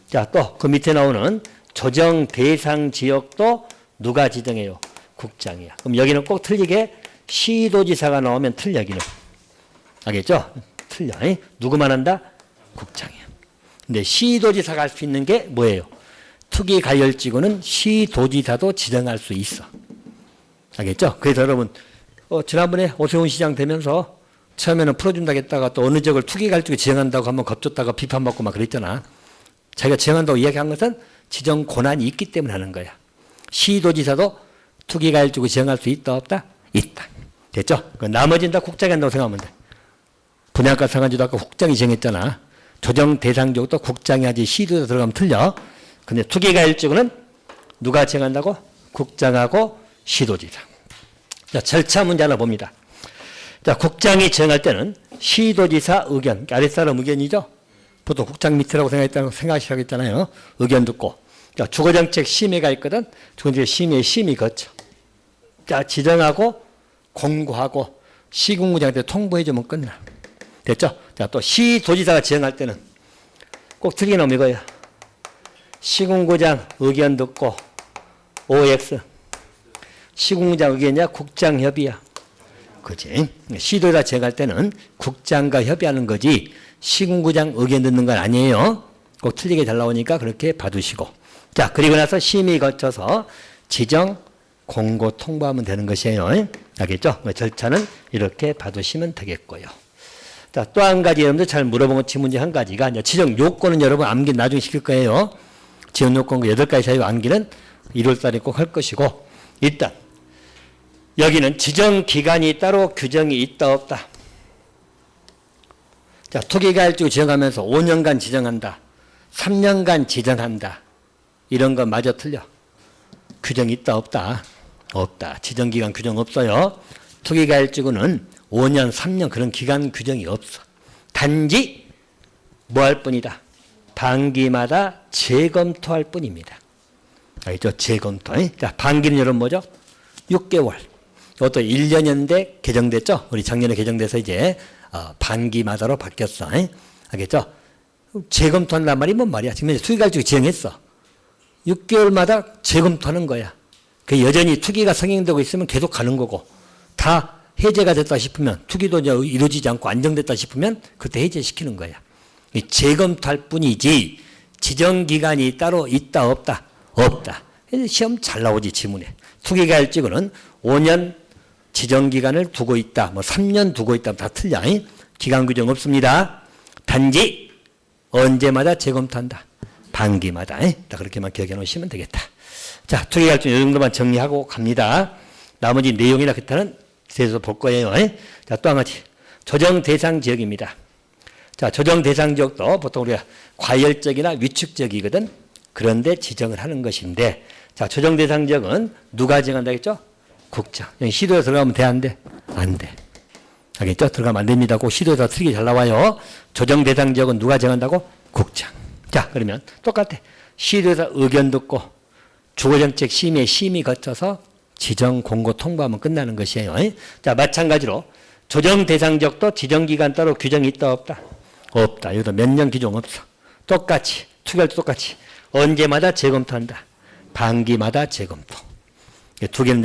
자, 또 그 밑에 나오는 조정 대상 지역도 누가 지정해요? 국장이야. 그럼 여기는 꼭 틀리게 시도지사가 나오면 틀려, 여기는. 알겠죠? 틀려. 누구만 한다? 국장이야. 근데 시도지사가 할 수 있는 게 뭐예요? 투기가열지구는 시도지사도 지정할 수 있어. 알겠죠? 그래서 여러분 지난번에 오세훈 시장 되면서 처음에는 풀어준다고 했다가 또 어느 지역을 투기가열지구 지정한다고 한번 겁줬다가 비판받고 막 그랬잖아. 자기가 지정한다고 이야기한 것은 지정 권한이 있기 때문에 하는 거야. 시도지사도 투기가열지구 지정할 수 있다 없다? 있다. 됐죠? 나머지는 다 국장이 한다고 생각하면 돼. 분양가 상한제도 아까 국장이 지정했잖아. 조정 대상 지역도 국장이 하지 시도지사 들어가면 틀려. 근데 투기가열지구는 누가 지정한다고? 국장하고 시도지사. 자, 절차 문제 하나 봅니다. 자, 국장이 지정할 때는 시도지사 의견, 아랫사람 의견이죠. 보통 국장 밑이라고 생각하시겠잖아요. 의견 듣고. 자, 주거정책 심의가 있거든. 주거정책 심의에 심의 거쳐. 자, 지정하고 공고하고 시군구장한테 통보해주면 끝나. 됐죠? 자, 또 시도지사가 지정할 때는 꼭 틀리게 나오면 이거예요. 시군구장 의견 듣고 OX. 시군구장 의견이야? 국장 협의야? 그지? 시도지사 지정할 때는 국장과 협의하는 거지 시군구장 의견 듣는 건 아니에요. 꼭 틀리게 잘 나오니까 그렇게 봐두시고. 자, 그리고 나서 심의 거쳐서 지정, 공고, 통보하면 되는 것이에요. 알겠죠? 절차는 이렇게 봐두시면 되겠고요. 자, 또 한 가지 여러분들 잘 물어본 질문지 한 가지가 이제 지정 요건은 여러분 암기 나중에 시킬 거예요. 지정 요건 8가지 자유 암기는 1월달에 꼭 할 것이고 일단 여기는 지정 기간이 따로 규정이 있다 없다. 자, 투기가열지구 지정하면서 5년간 지정한다. 3년간 지정한다. 이런 건 마저 틀려. 규정이 있다 없다. 없다. 지정기간 규정 없어요. 투기가열지구는 5년, 3년 그런 기간 규정이 없어. 단지 뭐 할 뿐이다. 반기마다 재검토할 뿐입니다. 알겠죠? 재검토. 자, 반기는 여러분 뭐죠? 6개월. 이것도 1년인데 개정됐죠? 우리 작년에 개정돼서 이제 반기마다로 바뀌었어. 알겠죠? 재검토한단 말이 뭔 말이야? 지금 투기가열지구 지정했어. 6개월마다 재검토하는 거야. 그 여전히 투기가 성행되고 있으면 계속 가는 거고 다 해제가 됐다 싶으면 투기도 이루어지지 않고 안정됐다 싶으면 그때 해제시키는 거야. 재검토할 뿐이지 지정기간이 따로 있다 없다? 없다. 시험 잘 나오지 지문에. 투기가열지구는 5년 지정기간을 두고 있다. 뭐 3년 두고 있다. 다 틀려. 기간 규정 없습니다. 단지 언제마다 재검토한다. 반기마다. 그렇게만 기억해 놓으시면 되겠다. 자, 투기가열지구 이 정도만 정리하고 갑니다. 나머지 내용이나 기타는 세서 볼 거예요. 자, 또 한 가지. 조정 대상 지역입니다. 자, 조정 대상 지역도 보통 우리가 과열적이나 위축적이거든. 그런데 지정을 하는 것인데, 자, 조정 대상 지역은 누가 지정한다 했죠? 국장. 시도에 들어가면 돼, 안 돼? 안 돼. 알겠죠? 들어가면 안 됩니다. 꼭 시도에서 틀리게 잘 나와요. 조정 대상 지역은 누가 정한다고? 국장. 자, 그러면 똑같아. 시도에서 의견 듣고 주거정책 심의 거쳐서 지정, 공고, 통보하면 끝나는 것이에요. 자, 마찬가지로 조정 대상 지역도 지정기간 따로 규정이 있다 없다? 없다. 여기도 몇 년 규정 없어. 똑같이 투기할도 똑같이 언제마다 재검토한다. 반기마다 재검토. 두 개는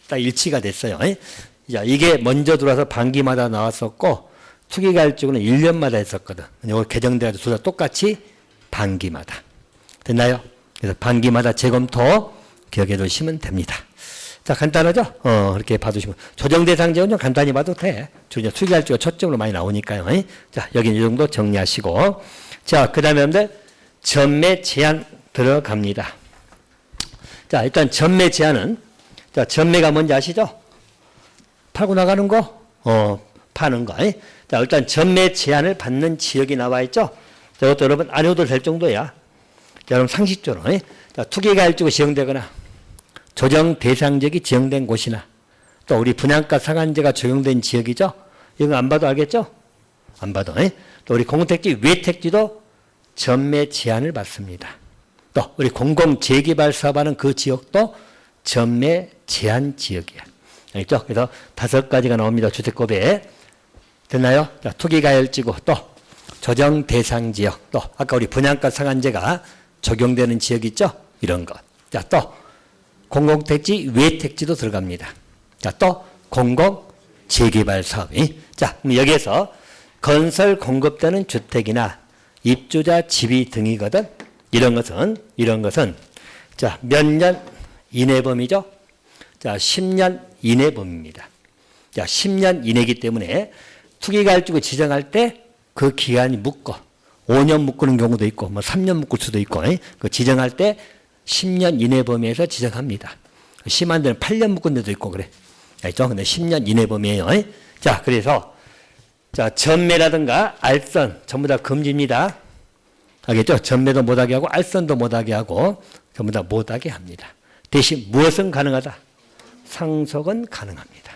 딱 일치가 됐어요. 자, 이게 먼저 들어와서 반기마다 나왔었고 투기가열지구는 1년마다 했었거든. 이거 개정돼가지고 둘 다 똑같이 반기마다. 됐나요? 그래서 반기마다 재검토 기억해 두시면 됩니다. 자, 간단하죠? 이렇게 봐두시면. 조정 대상 지역은 좀 간단히 봐도 돼. 주로 투기가열지구가 초점으로 많이 나오니까요. 자, 여기는 이 정도 정리하시고. 자, 그 다음에 여러분들 전매 제한 들어갑니다. 자, 일단 전매 제한은, 자, 전매가 뭔지 아시죠? 팔고 나가는 거? 파는 거. 자, 일단 전매 제한을 받는 지역이 나와 있죠? 자, 이것도 여러분 안 해도 될 정도야. 자, 여러분 상식적으로. 자, 투기가열지구 지정되거나 조정 대상 지역이 지정된 곳이나 또 우리 분양가 상한제가 적용된 지역이죠. 이거 안 봐도 알겠죠? 안 봐도. 또 우리 공공택지 외 택지도 전매 제한을 받습니다. 또 우리 공공재개발 사업하는 그 지역도 전매 제한 지역이야. 알겠죠? 그래서 5가지가 나옵니다. 주택법에. 됐나요? 자, 투기가열지구, 또 조정 대상 지역, 또 아까 우리 분양가 상한제가 적용되는 지역 있죠? 이런 것. 자, 또 공공택지 외 택지도 들어갑니다. 자, 또 공공재개발 사업이. 자, 그럼 여기에서 건설 공급되는 주택이나 입주자 지위 등이거든. 이런 것은 자, 몇 년 이내 범위죠? 자, 10년 이내 범위입니다. 자, 10년 이내이기 때문에 투기가열지구 지정할 때 그 기간이 묶어. 5년 묶는 경우도 있고, 뭐 3년 묶을 수도 있고, 그 지정할 때 10년 이내 범위에서 지정합니다. 심한 데는 8년 묶은 데도 있고 그래. 알죠? 근데 10년 이내 범위예요. 자, 그래서 자, 전매라든가 알선 전부 다 금지입니다. 알겠죠? 전매도 못하게 하고 알선도 못하게 하고 전부 다 못하게 합니다. 대신 무엇은 가능하다? 상속은 가능합니다.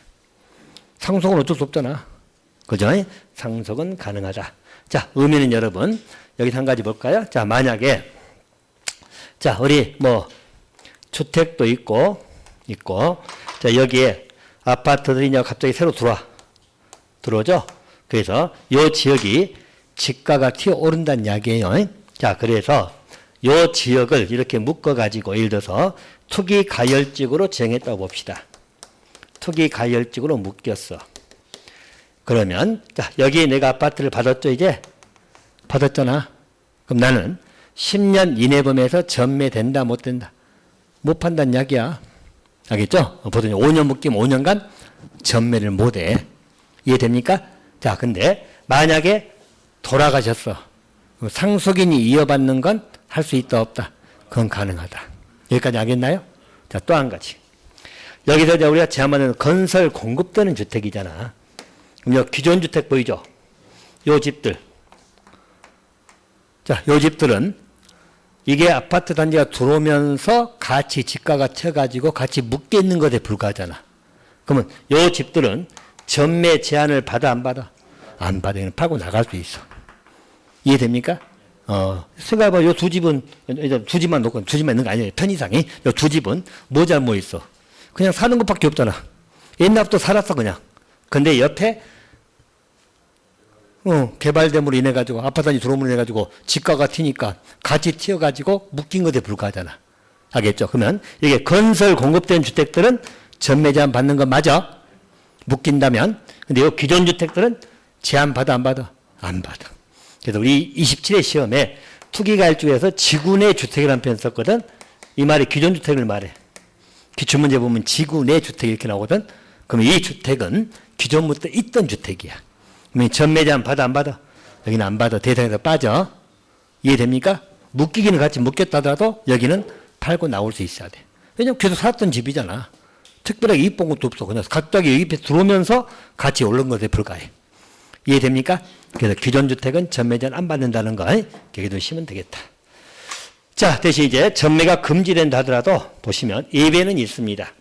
상속은 어쩔 수 없잖아. 그죠? 상속은 가능하다. 자, 의미는 여러분 여기서 한 가지 볼까요? 자, 만약에 자, 우리 뭐 주택도 있고 자, 여기에 아파트들이 갑자기 새로 들어오죠? 그래서 요 지역이 집가가 튀어오른다는 이야기예요. 자, 그래서 요 지역을 이렇게 묶어가지고 예를 들어서 투기가열지구로 정했다고 봅시다. 투기가열지구로 묶였어. 그러면 자, 여기에 내가 아파트를 받았죠, 이제? 받았잖아. 그럼 나는 10년 이내 범위에서 전매된다, 못 된다? 못 판다는 이야기야. 알겠죠? 보통 5년 묶이면 5년간 전매를 못 해. 이해됩니까? 자, 근데 만약에 돌아가셨어. 상속인이 이어받는 건 할 수 있다, 없다? 그건 가능하다. 여기까지 알겠나요? 자, 또 한 가지. 여기서 이제 우리가 제한하는 건설 공급되는 주택이잖아. 그럼 기존 주택 보이죠? 요 집들. 자, 요 집들은 이게 아파트 단지가 들어오면서 같이 집가가 튀어가지고 같이 묶여 있는 것에 불과하잖아. 그러면 요 집들은 전매 제한을 받아, 안 받아? 안 받아. 그냥 팔고 나갈 수 있어. 이해됩니까? 생각해봐. 요 두 집은, 두 집만 놓고, 두 집만 있는 거 아니에요. 편의상이. 요 두 집은 뭐 잘못 있어? 그냥 사는 것밖에 없잖아. 옛날부터 살았어, 그냥. 근데 옆에, 개발됨으로 인해가지고, 아파트단지 들어옴으로 인해가지고, 집가가 튀니까 같이 튀어가지고 묶인 것에 불과하잖아. 알겠죠? 그러면 이게 건설 공급된 주택들은 전매 제한 받는 건 맞아. 묶인다면. 근데 요 기존 주택들은 제한 받아, 안 받아? 안 받아. 그래서 우리 27회 시험에 투기가열지구에서 지구 내 주택이라는 표현 썼거든. 이 말이 기존 주택을 말해. 기출문제 보면 지구 내 주택 이렇게 나오거든. 그럼 이 주택은 기존부터 있던 주택이야. 그러면 전매 제한 받아, 안 받아? 여기는 안 받아. 대상에서 빠져. 이해됩니까? 묶이기는 같이 묶였다 하더라도 여기는 팔고 나올 수 있어야 돼. 왜냐면 계속 살았던 집이잖아. 특별하게 이쁜 것도 없어. 그냥 갑자기 여기 들어오면서 같이 오른 것에 불과해. 이해됩니까? 그래서 기존 주택은 전매 제한 안 받는다는 거 여기 두시면 되겠다. 자, 대신 이제 전매가 금지된다 하더라도 보시면 예외는 있습니다.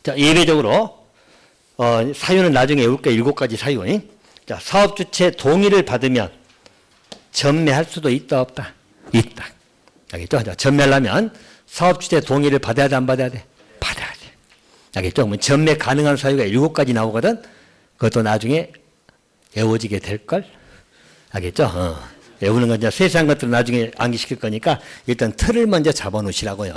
자, 예외적으로 사유는 나중에 외울게요. 7가지 사유. 자, 사업주체 동의를 받으면 전매할 수도 있다, 없다? 있다. 알겠죠? 자, 전매하려면 사업주체 동의를 받아야 돼, 안 받아야 돼? 받아야 돼. 알겠죠? 그러면 전매 가능한 사유가 7가지 나오거든. 그것도 나중에 외워지게 될걸? 알겠죠? 외우는 건 이제 세세한 것들은 나중에 암기시킬 거니까 일단 틀을 먼저 잡아놓으시라고요.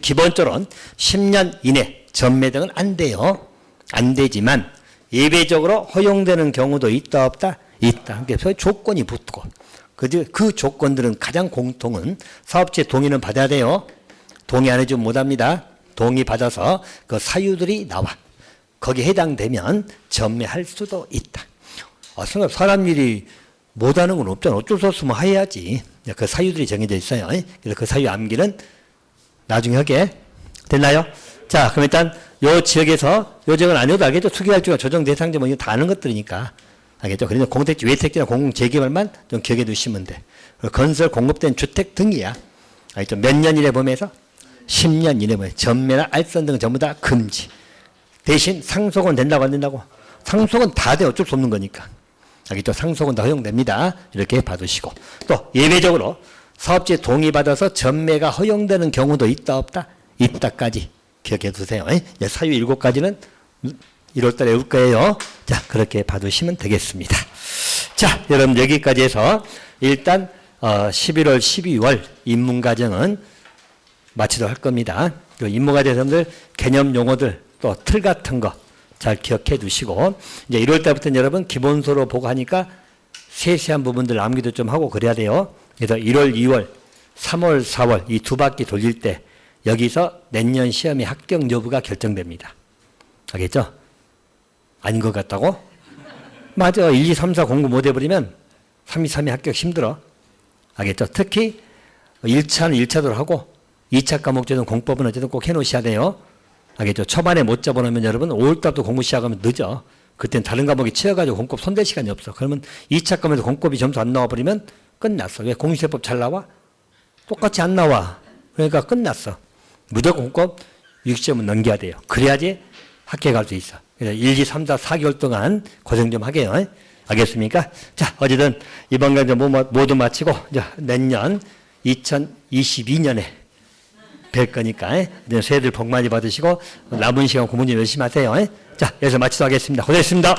기본적으로는 10년 이내 전매 등은 안 돼요. 안 되지만 예외적으로 허용되는 경우도 있다, 없다? 있다. 그래서 조건이 붙고 그 조건들은 가장 공통은 사업체 동의는 받아야 돼요. 동의 안 해주면 못합니다. 동의 받아서 그 사유들이 나와. 거기에 해당되면 전매할 수도 있다. 사람 일이 못하는 건 없잖아. 어쩔 수 없으면 해야지. 그 사유들이 정해져 있어요. 그래서 그 사유 암기는 나중에 하게. 됐나요? 자, 그럼 일단 요 지역에서 요 지역은 아니어도 알겠죠? 투기가열지구가 조정 대상자 뭐 이거 다 아는 것들이니까. 알겠죠? 그래서 공택지, 외택지나 공공재개발만 좀 기억해 두시면 돼. 건설 공급된 주택 등이야. 알겠죠? 몇 년 이내 범위에서? 10년 이내 범위. 전매나 알선 등은 전부 다 금지. 대신 상속은 된다고 안 된다고? 상속은 다 돼. 어쩔 수 없는 거니까. 알겠죠? 상속은 다 허용됩니다. 이렇게 봐두시고. 또 예외적으로 사업주의 동의받아서 전매가 허용되는 경우도 있다 없다? 있다까지 기억해 두세요. 사유 7가지는 1월 달에 올 거예요. 자, 그렇게 봐두시면 되겠습니다. 자, 여러분 여기까지 해서 일단 11월, 12월 입문과정은 마치도록 할 겁니다. 입문과정 여러분들 개념 용어들 또 틀 같은 거 잘 기억해 두시고 이제 1월 달부터는 여러분 기본서로 보고 하니까 세세한 부분들 암기도 좀 하고 그래야 돼요. 그래서 1월, 2월, 3월, 4월 이 두 바퀴 돌릴 때 여기서 내년 시험의 합격 여부가 결정됩니다. 알겠죠? 아닌 것 같다고? 맞아. 1, 2, 3, 4 공부 못 해버리면 3, 2, 3이 합격 힘들어. 알겠죠? 특히 1차는 1차대로 하고 2차 과목제는 공법은 어쨌든 꼭 해놓으셔야 돼요. 알겠죠? 초반에 못 잡아놓으면 여러분 5월달부터 공부 시작하면 늦어. 그땐 다른 과목이 치여가지고 공법 손댈 시간이 없어. 그러면 2차 과목에서 공법이 점수 안 나와버리면 끝났어. 왜? 공시세법 잘 나와? 똑같이 안 나와. 그러니까 끝났어. 무조건 공법 60점은 넘겨야 돼요. 그래야지 합격할 수 있어. 그래서 1, 2, 3, 4, 4개월 동안 고생 좀 하게요. 알겠습니까? 자, 어쨌든 이번 강좌 모두 마치고 이제 내년 2022년에 뵐 거니까 이제 새해들 복 많이 받으시고 남은 시간 공부 좀 열심히 하세요. 자, 여기서 마치도록 하겠습니다. 고생했습니다.